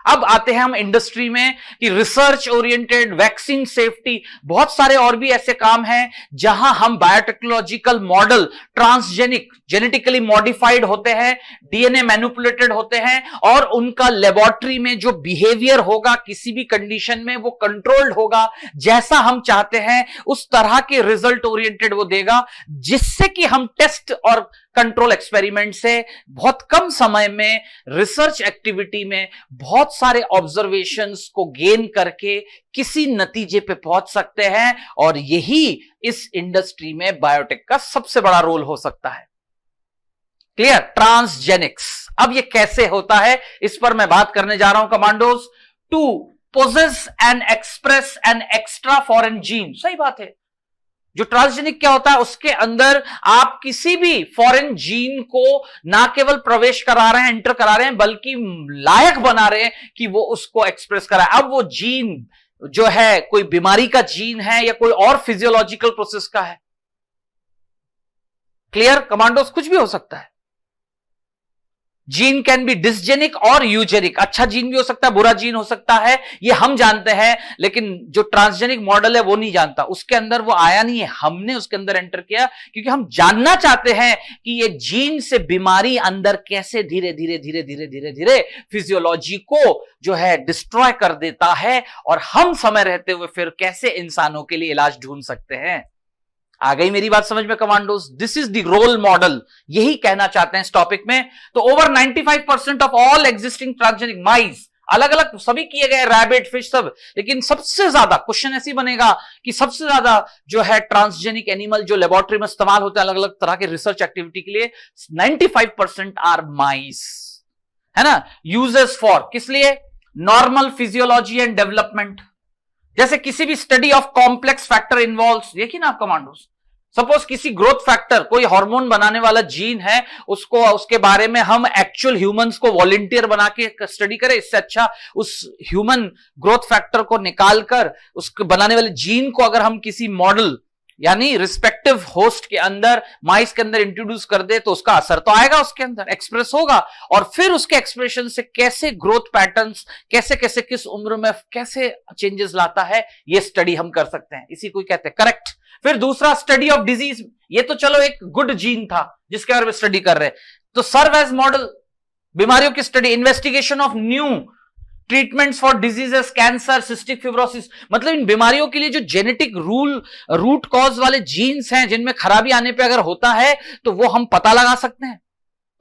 अब आते हैं हम इंडस्ट्री में कि रिसर्च ओरिएंटेड, वैक्सीन सेफ्टी, बहुत सारे और भी ऐसे काम हैं जहां हम biotechnological model transgenic, genetically modified होते हैं, डीएनए मैनिपुलेटेड होते हैं और उनका लेबोरेटरी में जो बिहेवियर होगा किसी भी कंडीशन में वो कंट्रोल्ड होगा, जैसा हम चाहते हैं उस तरह के रिजल्ट ओरिएंटेड वो देगा, जिससे कि हम टेस्ट और कंट्रोल एक्सपेरिमेंट से बहुत कम समय में रिसर्च एक्टिविटी में बहुत सारे ऑब्जर्वेशंस को गेन करके किसी नतीजे पे पहुंच सकते हैं। और यही इस इंडस्ट्री में बायोटेक का सबसे बड़ा रोल हो सकता है, क्लियर? ट्रांसजेनिक्स, अब ये कैसे होता है इस पर मैं बात करने जा रहा हूं commandos. To possess and express an extra foreign gene, सही बात है। जो ट्रांसजेनिक क्या होता है, उसके अंदर आप किसी भी फॉरेन जीन को ना केवल प्रवेश करा रहे हैं, एंटर करा रहे हैं, बल्कि लायक बना रहे हैं कि वो उसको एक्सप्रेस कराए। अब वो जीन जो है कोई बीमारी का जीन है या कोई और फिजियोलॉजिकल प्रोसेस का है, क्लियर कमांडोज? कुछ भी हो सकता है। जीन कैन बी डिसजेनिक और यूजेनिक, अच्छा जीन भी हो सकता है, बुरा जीन हो सकता है, ये हम जानते हैं, लेकिन जो ट्रांसजेनिक मॉडल है वो नहीं जानता, उसके अंदर वो आया नहीं है, हमने उसके अंदर एंटर किया क्योंकि हम जानना चाहते हैं कि ये जीन से बीमारी अंदर कैसे धीरे धीरे धीरे धीरे धीरे धीरे फिजियोलॉजी को जो है डिस्ट्रॉय कर देता है और हम समय रहते हुए फिर कैसे इंसानों के लिए इलाज ढूंढ सकते हैं। आ गई मेरी बात समझ में commandos? This is the role model, यही कहना चाहते हैं इस टॉपिक में। तो over 95% of all existing transgenic mice, अलग अलग सभी किए गए, रैबिट, फिश, सब, लेकिन सबसे ज्यादा क्वेश्चन ऐसी बनेगा कि सबसे ज्यादा जो है ट्रांसजेनिक एनिमल जो लेबोरेटरी में इस्तेमाल होते हैं अलग अलग तरह के रिसर्च एक्टिविटी के लिए, 95% आर माइस, है ना? यूजेस फॉर, किस लिए? नॉर्मल फिजियोलॉजी एंड डेवलपमेंट, जैसे किसी भी study of complex factor involves, देखिए ना आप कमांडोज, सपोज किसी ग्रोथ फैक्टर, कोई हार्मोन बनाने वाला जीन है, उसको, उसके बारे में हम एक्चुअल ह्यूमंस को वॉलंटियर बना के स्टडी करें, इससे अच्छा उस ह्यूमन ग्रोथ फैक्टर को निकालकर उसके बनाने वाले जीन को अगर हम किसी मॉडल यानी रिस्पेक्टिव होस्ट के अंदर, माइस के अंदर इंट्रोड्यूस कर दे तो उसका असर तो आएगा, उसके अंदर एक्सप्रेस होगा, और फिर उसके एक्सप्रेशन से कैसे ग्रोथ पैटर्न्स, कैसे कैसे किस उम्र में कैसे चेंजेस लाता है, ये स्टडी हम कर सकते हैं, इसी को कहते हैं, करेक्ट? फिर दूसरा स्टडी ऑफ डिजीज, ये तो चलो एक गुड जीन था जिसके बारे में स्टडी कर रहे हैं, तो सर्व एज मॉडल, बीमारियों की study, investigation of new treatments for diseases, cancer, cystic fibrosis, मतलब इन बीमारियों के लिए जो जेनेटिक रूट कॉज वाले जीन्स हैं जिनमें खराबी आने पे अगर होता है तो वो हम पता लगा सकते हैं।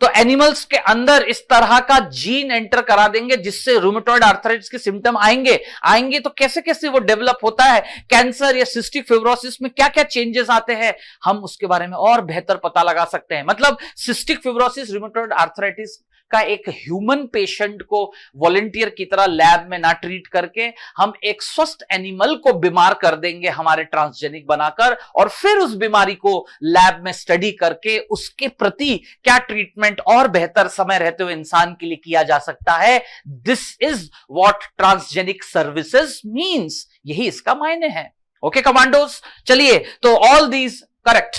तो एनिमल्स के अंदर इस तरह का जीन एंटर करा देंगे जिससे रूमेटॉइड आर्थराइटिस के सिम्टम आएंगे तो कैसे कैसे वो डेवलप होता है, कैंसर या सिस्टिक फिब्रोसिस में क्या क्या चेंजेस आते हैं, हम उसके बारे में और बेहतर पता लगा सकते हैं। मतलब सिस्टिक फिब्रोसिस, रूमेटॉइड आर्थराइटिस का एक ह्यूमन पेशेंट को वॉलंटियर की तरह लैब में ना ट्रीट करके हम एक स्वस्थ एनिमल को बीमार कर देंगे हमारे ट्रांसजेनिक बनाकर, और फिर उस बीमारी को लैब में स्टडी करके उसके प्रति क्या ट्रीटमेंट और बेहतर समय रहते हुए इंसान के लिए किया जा सकता है। This is what transgenic services means, यही इसका मायने है। ओके कमांडोज, चलिए तो ऑल दीज करेक्ट।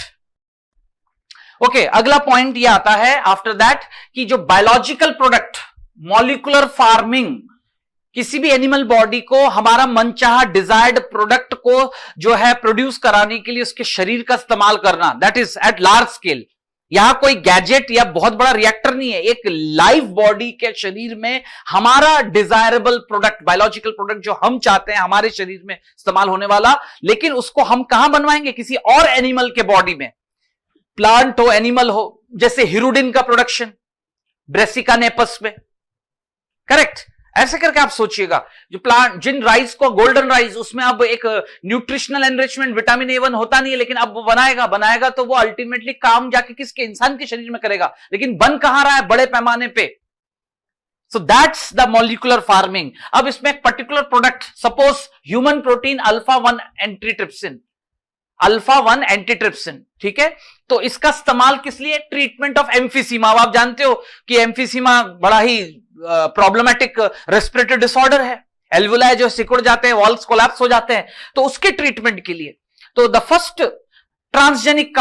ओके, अगला पॉइंट ये आता है आफ्टर दैट कि जो बायोलॉजिकल प्रोडक्ट, मॉलिक्यूलर फार्मिंग, किसी भी एनिमल बॉडी को हमारा मनचाहा डिजायर्ड प्रोडक्ट को जो है प्रोड्यूस कराने के लिए उसके शरीर का इस्तेमाल करना, that is at large scale. यहां कोई गैजेट या बहुत बड़ा रिएक्टर नहीं है, एक लाइव बॉडी के शरीर में हमारा डिजायरेबल प्रोडक्ट, बायोलॉजिकल प्रोडक्ट जो हम चाहते हैं हमारे शरीर में इस्तेमाल होने वाला, लेकिन उसको हम कहां बनवाएंगे? किसी और एनिमल के बॉडी में, प्लांट हो, एनिमल हो, जैसे हिरुडिन का प्रोडक्शन ब्रेसिका नेपस में, करेक्ट। ऐसे करके आप सोचिएगा, जो प्लांट, जिन राइस को गोल्डन राइस, उसमें अब एक न्यूट्रिशनल एनरिचमेंट विटामिन A1 होता नहीं है, लेकिन अब वो बनाएगा तो वो अल्टीमेटली काम जाके किसके? इंसान के शरीर में करेगा, लेकिन बन कहां रहा है? बड़े पैमाने पे। So that's the molecular farming. अब इसमें एक particular product, suppose human protein अल्फा-1 antitrypsin, अल्फा-1 antitrypsin, ठीक है। तो इसका इस्तेमाल किस लिए? Treatment of emphysema. अब आप जानते हो कि एम्फिसीमा बड़ा ही प्रॉब्लमेटिक रेस्पिरेटरी डिसऑर्डर है, एल्वुलाई जो सिकुड़ जाते हैं, वॉल्स कोलैप्स हो जाते हैं, तो उसके ट्रीटमेंट के लिए तो द फर्स्ट ट्रांसजेनिक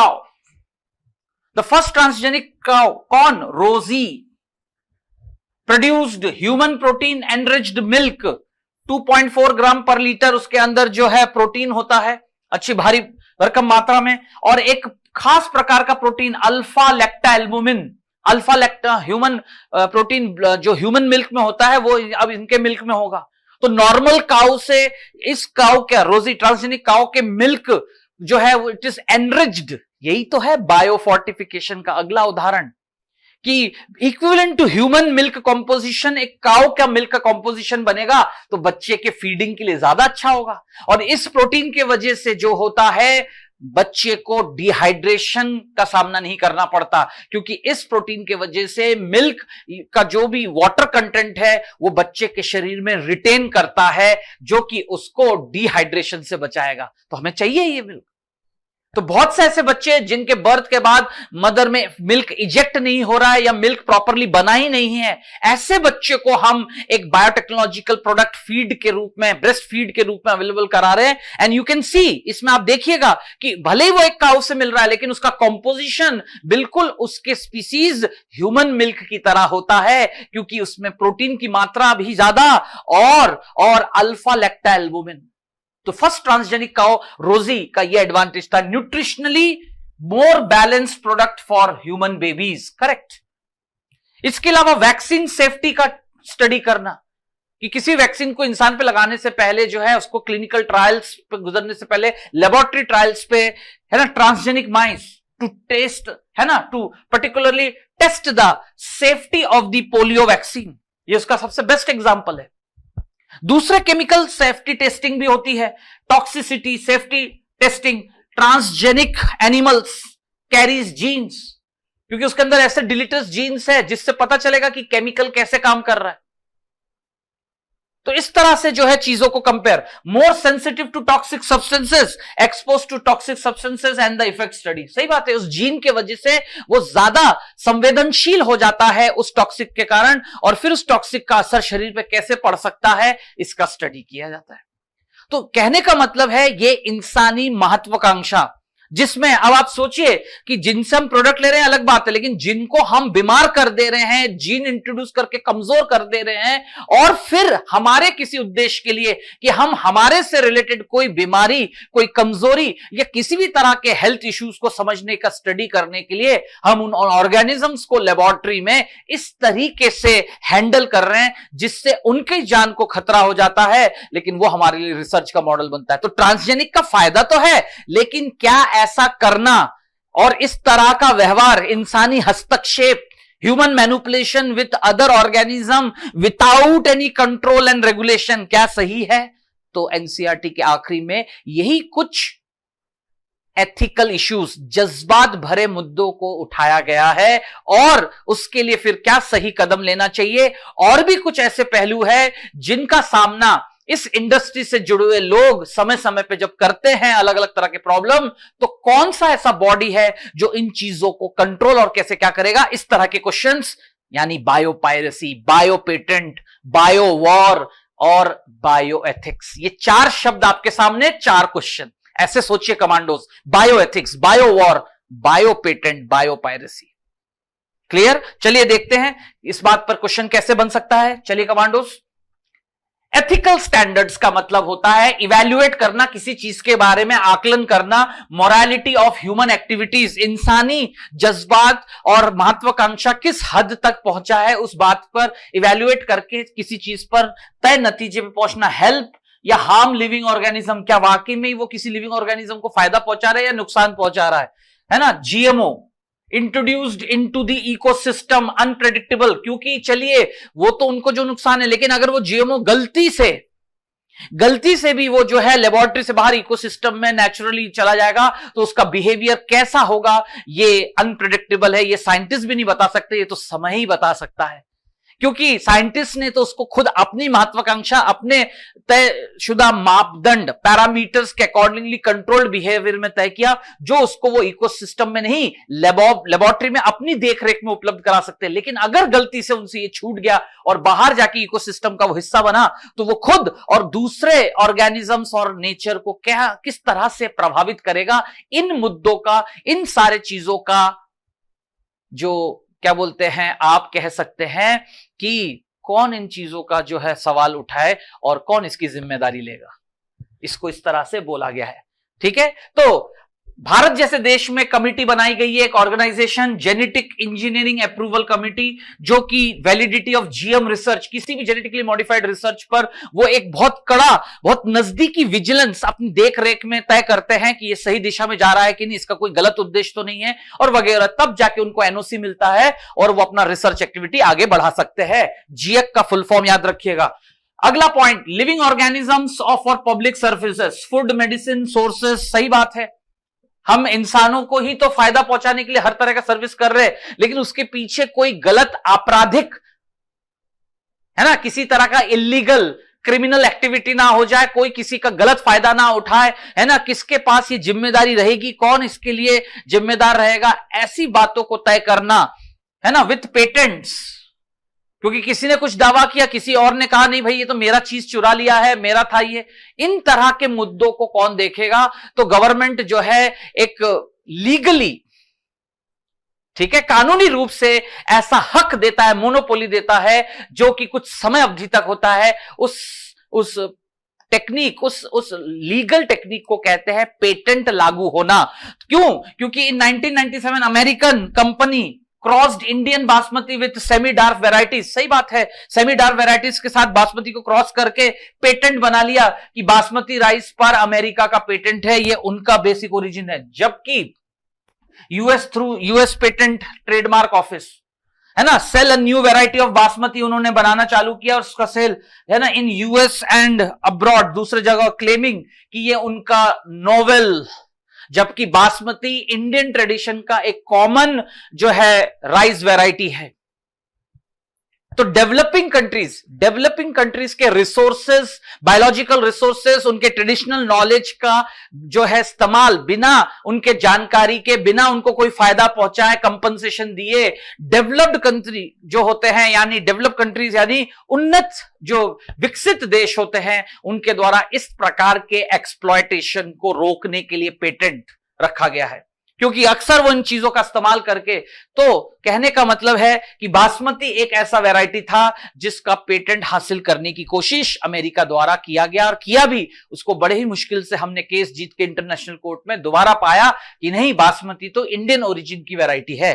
काउ कौन? रोजी produced human protein enriched milk, 2.4 ग्राम पर लीटर उसके अंदर जो है प्रोटीन होता है, अच्छी भारी भरकम मात्रा में, और एक खास प्रकार का protein alpha lactalbumin, alpha lacta human protein जो ह्यूमन मिल्क में होता है वो अब इनके मिल्क में होगा। तो नॉर्मल काउ से इस काउ क्या, रोजी ट्रांसजेनिक काउ के मिल्क जो है इट इज एनरिच्ड। यही तो है बायोफोर्टिफिकेशन का अगला उदाहरण, कि equivalent to human milk composition एक काउ का मिल्क का कॉम्पोजिशन बनेगा तो बच्चे के फीडिंग के लिए ज्यादा अच्छा होगा। और इस प्रोटीन के वजह से जो होता है, बच्चे को डिहाइड्रेशन का सामना नहीं करना पड़ता, क्योंकि इस प्रोटीन के वजह से मिल्क का जो भी वाटर कंटेंट है वो बच्चे के शरीर में रिटेन करता है, जो कि उसको डिहाइड्रेशन से बचाएगा। तो हमें चाहिए ये मिल्क। तो बहुत से ऐसे बच्चे जिनके बर्थ के बाद मदर में मिल्क इजेक्ट नहीं हो रहा है या मिल्क प्रॉपरली बना ही नहीं है, ऐसे बच्चे को हम एक बायोटेक्नोलॉजिकल प्रोडक्ट फीड के रूप में, ब्रेस्ट फीड के रूप में अवेलेबल करा रहे हैं। एंड यू कैन सी, इसमें आप देखिएगा कि भले ही वो एक काउ से मिल रहा है, लेकिन उसका कॉम्पोजिशन बिल्कुल उसके स्पीसीज ह्यूमन मिल्क की तरह होता है, क्योंकि उसमें प्रोटीन की मात्रा भी ज्यादा और अल्फा लेक्टा एल्बुमिन। तो फर्स्ट ट्रांसजेनिक काउ रोजी का ये एडवांटेज था, nutritionally more balanced product for human babies, correct. इसके अलावा वैक्सीन सेफ्टी का स्टडी करना, कि किसी वैक्सीन को इंसान पे लगाने से पहले जो है उसको क्लिनिकल ट्रायल्स पे गुजरने से पहले लेबोरेटरी ट्रायल्स पे, है ना, ट्रांसजेनिक माइस टू टेस्ट, है ना, to particularly test the safety of the polio vaccine, ये उसका सबसे बेस्ट एग्जांपल है। दूसरे केमिकल सेफ्टी टेस्टिंग भी होती है, toxicity safety testing. Transgenic animals carries genes, क्योंकि उसके अंदर ऐसे डिलीटस जीन्स है जिससे पता चलेगा कि केमिकल कैसे काम कर रहा है। तो इस तरह से जो है चीजों को compare, more sensitive to toxic substances, expose to toxic substances and the effect study. सही बात है, उस जीन के वजह से वो ज्यादा संवेदनशील हो जाता है उस टॉक्सिक के कारण, और फिर उस टॉक्सिक का असर शरीर पे कैसे पड़ सकता है इसका स्टडी किया जाता है। तो कहने का मतलब है ये इंसानी महत्वाकांक्षा, जिसमें अब आप सोचिए कि जिनसे हम प्रोडक्ट ले रहे हैं अलग बात है, लेकिन जिनको हम बीमार कर दे रहे हैं, जीन इंट्रोड्यूस करके कमजोर कर दे रहे हैं, और फिर हमारे किसी उद्देश्य के लिए कि हम हमारे से रिलेटेड कोई बीमारी, कोई कमजोरी या किसी भी तरह के हेल्थ इश्यूज को समझने का स्टडी करने के लिए हम उन ऑर्गेनिजम्स को लेबोरेटरी में इस तरीके से हैंडल कर रहे हैं जिससे उनकी जान को खतरा हो जाता है, लेकिन वो हमारे लिए रिसर्च का मॉडल बनता है। तो ट्रांसजेनिक का फायदा तो है, लेकिन क्या ऐसा करना और इस तरह का व्यवहार, इंसानी हस्तक्षेप, human manipulation with other organism without any control and regulation, क्या सही है? तो एनसीईआरटी के आखिरी में यही कुछ एथिकल इश्यूज, जज्बात भरे मुद्दों को उठाया गया है और उसके लिए फिर क्या सही कदम लेना चाहिए, और भी कुछ ऐसे पहलू है जिनका सामना इस इंडस्ट्री से जुड़े हुए लोग समय समय पे जब करते हैं अलग अलग तरह के प्रॉब्लम, तो कौन सा ऐसा बॉडी है जो इन चीजों को कंट्रोल और कैसे क्या करेगा, इस तरह के क्वेश्चंस, यानी bio piracy, bio patent, bio war और बायो एथिक्स। ये 4 शब्द आपके सामने, 4 क्वेश्चन, ऐसे सोचिए commandos, bio ethics, bio war, bio patent, bio piracy. Clear? चलिए देखते हैं इस बात पर क्वेश्चन कैसे बन सकता है। चलिए कमांडोज, एथिकल स्टैंडर्ड्स का मतलब होता है इवैल्यूएट करना, किसी चीज के बारे में आकलन करना, मोरालिटी ऑफ ह्यूमन एक्टिविटीज, इंसानी जज्बात और महत्वाकांक्षा किस हद तक पहुंचा है उस बात पर इवैल्यूएट करके किसी चीज पर तय नतीजे पे पहुंचना। हेल्प या हार्म लिविंग ऑर्गेनिज्म, क्या वाकई में वो किसी लिविंग ऑर्गेनिज्म को फायदा पहुंचा रहा है या नुकसान पहुंचा रहा है ना। GMO, introduced into the ecosystem, unpredictable, क्योंकि चलिए वो तो उनको जो नुकसान है, लेकिन अगर वो जीएमओ गलती से भी वो जो है लेबोरेटरी से बाहर इकोसिस्टम में नेचुरली चला जाएगा तो उसका बिहेवियर कैसा होगा, ये अनप्रेडिक्टेबल है। ये साइंटिस्ट भी नहीं बता सकते, ये तो समय ही बता सकता है, क्योंकि साइंटिस्ट ने तो उसको खुद अपनी महत्वाकांक्षा, अपने तयशुदा मापदंड, पैरामीटर्स के अकॉर्डिंगली कंट्रोल्ड बिहेवियर में तय किया, जो उसको वो इकोसिस्टम में नहीं लेबोरेटरी में अपनी देखरेख में उपलब्ध करा सकते। लेकिन अगर गलती से उनसे ये छूट गया और बाहर जाके इकोसिस्टम का वो हिस्सा बना, तो वो खुद और दूसरे ऑर्गेनिजम्स और नेचर को क्या किस तरह से प्रभावित करेगा। इन मुद्दों का, इन सारे चीजों का जो क्या बोलते हैं, आप कह सकते हैं कि कौन इन चीजों का जो है सवाल उठाए और कौन इसकी जिम्मेदारी लेगा, इसको इस तरह से बोला गया है। ठीक है, तो भारत जैसे देश में कमिटी बनाई गई है, एक organization, genetic engineering approval committee, जो कि वैलिडिटी ऑफ जीएम रिसर्च, किसी भी जेनेटिकली मॉडिफाइड रिसर्च पर वो एक बहुत कड़ा, बहुत नजदीकी विजिलेंस अपनी देख रेख में तय करते हैं कि ये सही दिशा में जा रहा है कि नहीं, इसका कोई गलत उद्देश्य तो नहीं है और वगैरह। तब जाके उनको एनओसी मिलता है और वो अपना रिसर्च एक्टिविटी आगे बढ़ा सकते हैं। जीएक का फुल फॉर्म याद रखिएगा। अगला point, living organisms of for public services, food, medicine, sources. सही बात है, हम इंसानों को ही तो फायदा पहुंचाने के लिए हर तरह का सर्विस कर रहे हैं, लेकिन उसके पीछे कोई गलत आपराधिक, है ना, किसी तरह का इलीगल क्रिमिनल एक्टिविटी ना हो जाए, कोई किसी का गलत फायदा ना उठाए, है ना, किसके पास ये जिम्मेदारी रहेगी, कौन इसके लिए जिम्मेदार रहेगा, ऐसी बातों को तय करना, है ना, विथ पेटेंट्स। क्योंकि किसी ने कुछ दावा किया, किसी और ने कहा नहीं भाई ये तो मेरा चीज चुरा लिया है, मेरा था ये। इन तरह के मुद्दों को कौन देखेगा? तो गवर्नमेंट जो है एक लीगली, ठीक है, कानूनी रूप से ऐसा हक देता है, मोनोपोली देता है, जो कि कुछ समय अवधि तक होता है। उस टेक्निक, उस लीगल टेक्निक को कहते हैं पेटेंट लागू होना। क्यों? क्योंकि इन 1997 American company crossed Indian basmati with semi dark varieties. सही बात है, सेमी डार्क वेराइटीज के साथ बासमती को क्रॉस करके पेटेंट बना लिया कि बासमती राइस पर अमेरिका का पेटेंट है, ये उनका बेसिक ओरिजिन है। जबकि US through US patent trademark office, है ना, sell a new variety of basmati उन्होंने बनाना चालू किया और उसका सेल, है ना, इन यूएस एंड अब्रॉड, दूसरे जगह, क्लेमिंग कि ये उनका नोवेल, जबकि बासमती इंडियन ट्रेडिशन का एक कॉमन जो है राइस वैरायटी है। तो डेवलपिंग कंट्रीज के रिसोर्सेस, बायोलॉजिकल रिसोर्सेस, उनके ट्रेडिशनल नॉलेज का जो है इस्तेमाल बिना उनके जानकारी के, बिना उनको कोई फायदा पहुंचाए, कंपनसेशन दिए, डेवलप्ड कंट्री जो होते हैं, यानी डेवलप्ड कंट्रीज यानी उन्नत जो विकसित देश होते हैं, उनके द्वारा इस प्रकार के एक्सप्लॉयटेशन को रोकने के लिए पेटेंट रखा गया है। क्योंकि अक्सर वो इन चीजों का इस्तेमाल करके, तो कहने का मतलब है कि बासमती एक ऐसा वैरायटी था जिसका पेटेंट हासिल करने की कोशिश अमेरिका द्वारा किया गया, और किया भी। उसको बड़े ही मुश्किल से हमने केस जीत के इंटरनेशनल कोर्ट में दोबारा पाया कि नहीं, बासमती तो इंडियन ओरिजिन की वैरायटी है।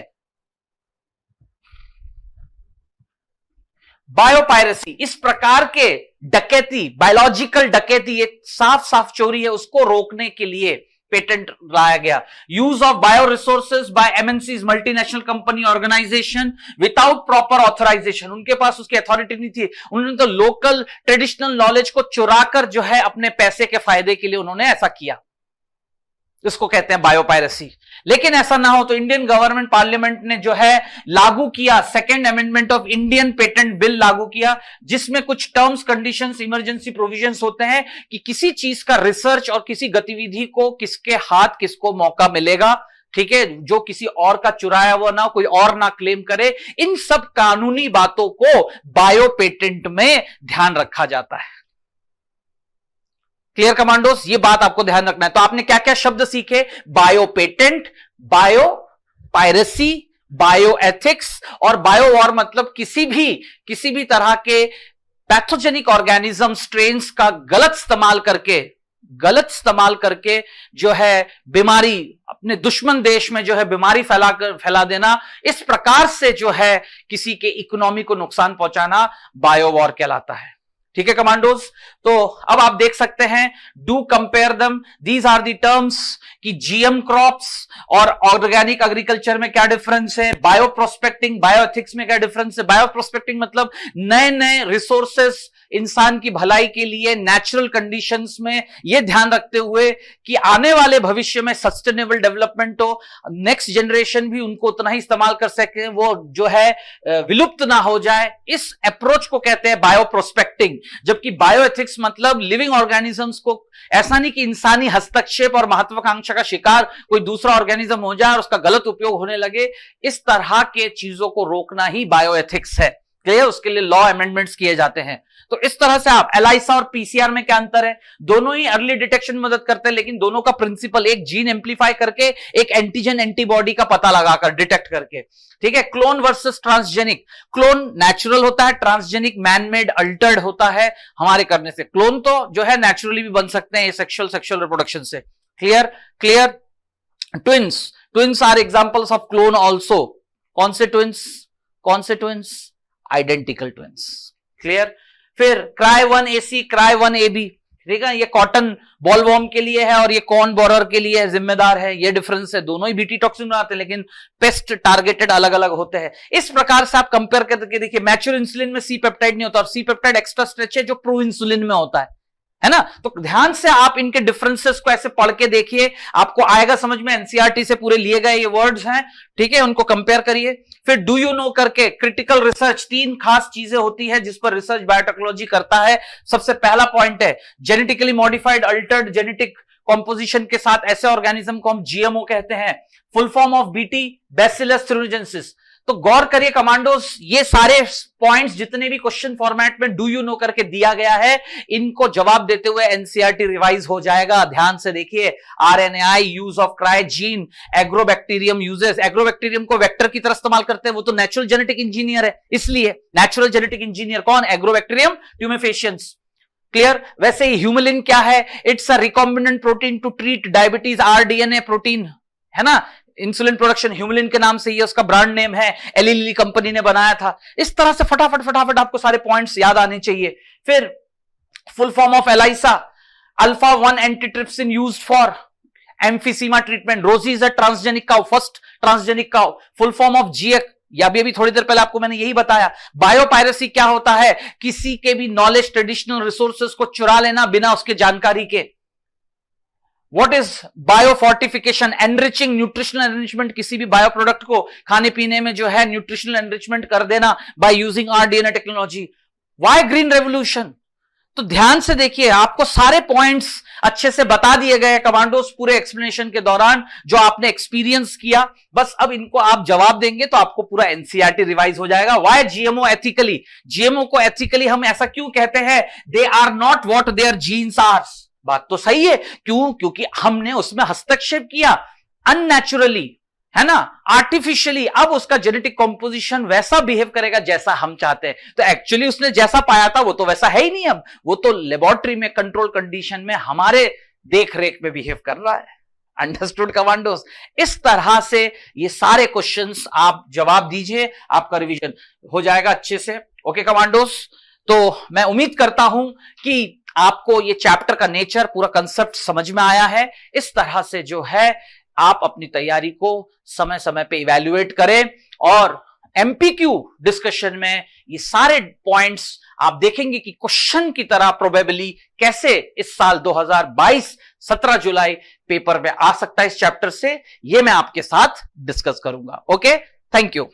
बायोपायरेसी, इस प्रकार के डकैती, बायोलॉजिकल डकैती, एक साफ साफ चोरी है, उसको रोकने के लिए पेटेंट लाया गया। Use of bioresources by MNCs, multinational company, organization without proper authorization, उनके पास उसकी अथॉरिटी नहीं थी, उन्होंने तो लोकल ट्रेडिशनल नॉलेज को चुराकर जो है अपने पैसे के फायदे के लिए उन्होंने ऐसा किया। इसको कहते हैं बायोपायरेसी। लेकिन ऐसा ना हो तो इंडियन गवर्नमेंट पार्लियामेंट ने जो है लागू किया, second amendment of Indian patent bill लागू किया, जिसमें कुछ टर्म्स, कंडीशंस, इमरजेंसी प्रोविजंस होते हैं कि किसी चीज का रिसर्च और किसी गतिविधि को किसके हाथ, किसको मौका मिलेगा, ठीक है, जो किसी और का चुराया हुआ ना, कोई और ना क्लेम करे। इन सब कानूनी बातों को बायो पेटेंट में ध्यान रखा जाता है। क्लियर कमांडोस, ये बात आपको ध्यान रखना है। तो आपने क्या क्या शब्द सीखे? Bio patent, bio piracy, bio ethics और बायो वॉर, मतलब किसी भी तरह के पैथोजेनिक ऑर्गेनिज्म, स्ट्रेन्स का गलत इस्तेमाल करके जो है बीमारी, अपने दुश्मन देश में जो है बीमारी फैला देना, इस प्रकार से जो है किसी के इकोनॉमी को नुकसान पहुंचाना बायो वॉर कहलाता है। ठीक है कमांडोज, तो अब आप देख सकते हैं, डू कंपेयर दम, दीज आर दी टर्म्स कि जीएम क्रॉप्स और ऑर्गेनिक एग्रीकल्चर में क्या डिफरेंस है, बायो प्रोस्पेक्टिंग, बायो एथिक्स में क्या डिफरेंस है। बायो प्रोस्पेक्टिंग मतलब नए नए रिसोर्सेस इंसान की भलाई के लिए नेचुरल कंडीशंस में, यह ध्यान रखते हुए कि आने वाले भविष्य में सस्टेनेबल डेवलपमेंट हो, नेक्स्ट जनरेशन भी उनको उतना ही इस्तेमाल कर सके, वो जो है विलुप्त ना हो जाए, इस अप्रोच को कहते हैं बायो प्रोस्पेक्टिंग। जबकि बायो एथिक्स मतलब लिविंग ऑर्गेनिजम्स को, ऐसा नहीं कि इंसानी हस्तक्षेप और महत्वाकांक्षा का शिकार कोई दूसरा ऑर्गेनिज्म हो जाए और उसका गलत उपयोग होने लगे, इस तरह के चीजों को रोकना ही बायो एथिक्स है। क्लियर? उसके लिए लॉ अमेंडमेंट्स किए जाते हैं। तो इस तरह से आप एलाइसा और पीसीआर में क्या अंतर है? दोनों ही अर्ली डिटेक्शन में मदद करते हैं, लेकिन दोनों का प्रिंसिपल, एक जीन एम्पलीफाई करके, एक एंटीजन एंटीबॉडी का पता लगाकर, डिटेक्ट करके। ठीक है, clone versus transgenic. Clone natural होता है, ट्रांसजेनिक मैनमेड अल्टर्ड होता है हमारे करने से। क्लोन तो जो है नेचुरली भी बन सकते हैं सेक्सुअल रिप्रोडक्शन से। Clear? Twins are examples of clone also. कौन से ट्विंस? Identical twins. क्लियर? फिर क्राई 1AC, क्राई 1AB, ठीक है, ये कॉटन बॉलवॉर्म के लिए है और ये कॉर्न बोरर के लिए जिम्मेदार है। ये डिफरेंस है, दोनों ही बीटी टॉक्सिन बनाते हैं, लेकिन पेस्ट टारगेटेड अलग अलग होते हैं। इस प्रकार से आप कंपेयर करके देखिए, मैच्योर इंसुलिन में सी पेप्टाइड नहीं होता और सी पेप्टाइड एक्स्ट्रा स्ट्रेच है जो प्रो इंसुलिन में होता है ना। तो ध्यान से आप इनके डिफरेंसेस को ऐसे पढ़ के देखिए, आपको आएगा समझ में। एनसीईआरटी से पूरे लिए गए ये वर्ड्स हैं, ठीक है, उनको कंपेयर करिए। फिर डू यू नो करके क्रिटिकल रिसर्च, 3 खास चीजें होती है जिस पर रिसर्च बायोटेक्नोलॉजी करता है। सबसे पहला पॉइंट है genetically modified altered genetic composition के साथ ऐसे ऑर्गेनिज्म को हम जीएमओ कहते हैं। Full form of BT, Bacillus thuringiensis. तो गौर करिए कमांडोज, ये सारे पॉइंट्स जितने भी क्वेश्चन फॉर्मेट में डू यू नो करके दिया गया है, इनको जवाब देते हुए एनसीईआरटी रिवाइज हो जाएगा। ध्यान से देखिए, RNAi, use of cry gene, Agrobacterium uses. Agrobacterium को वेक्टर की तरह इस्तेमाल करते हैं, वो तो नेचुरल जेनेटिक इंजीनियर है, इसलिए नेचुरल जेनेटिक इंजीनियर कौन? Agrobacterium tumefaciens. क्लियर? वैसे ही ह्यूमुलिन क्या है? It's a recombinant protein to treat diabetes, rDNA protein है ना। इंसुलिन प्रोडक्शन ह्यूमुलिन के नाम से, ये उसका ब्रांड नेम है, एली लिली कंपनी ने बनाया था। इस तरह से फटाफट आपको सारे पॉइंट्स याद आने चाहिए। फिर full form of ELISA, alpha 1 antitrypsin used for emphysema treatment. Rosie is a transgenic cow, first transgenic cow. Full form of GEAC, या भी थोड़ी देर पहले आपको मैंने यही बताया। बायोपायरेसी क्या होता है? किसी के भी नॉलेज, ट्रेडिशनल रिसोर्सेस को चुरा लेना बिना उसके जानकारी के। What is biofortification? Enriching nutritional enrichment, किसी भी बायो प्रोडक्ट को खाने पीने में जो है न्यूट्रिशनल एनरिचमेंट कर देना by using rDNA technology. Why green revolution? तो ध्यान से देखिए, आपको सारे पॉइंट्स अच्छे से बता दिए गए कमांडोज पूरे एक्सप्लेनेशन के दौरान, जो आपने एक्सपीरियंस किया। बस अब इनको आप जवाब देंगे तो आपको पूरा एनसीईआरटी रिवाइज हो जाएगा। Why GMO ethically? जीएमओ को एथिकली हम ऐसा क्यों कहते हैं? They are not what their genes are. बात तो सही है, क्यों? क्योंकि हमने उसमें हस्तक्षेप किया अननेचुरली, है ना, आर्टिफिशियली। अब उसका जेनेटिक कॉम्पोजिशन वैसा बिहेव करेगा जैसा हम चाहते हैं। तो एक्चुअली उसने जैसा पाया था वो तो वैसा है ही नहीं, अब वो तो लेबोरेटरी में कंट्रोल कंडीशन में हमारे देख रेख में बिहेव कर रहा है। Understood commandos? इस तरह से ये सारे क्वेश्चंस आप जवाब दीजिए, आपका रिवीजन हो जाएगा अच्छे से। ओके कमांडोज, तो मैं उम्मीद करता हूं कि आपको ये चैप्टर का नेचर, पूरा कंसेप्ट समझ में आया है। इस तरह से जो है आप अपनी तैयारी को समय समय पे इवैल्यूएट करें और एमपीक्यू डिस्कशन में ये सारे पॉइंट्स आप देखेंगे कि क्वेश्चन की तरह प्रोबेबली कैसे इस साल 2022 17 जुलाई पेपर में आ सकता है इस चैप्टर से, यह मैं आपके साथ डिस्कस करूंगा। Okay, thank you.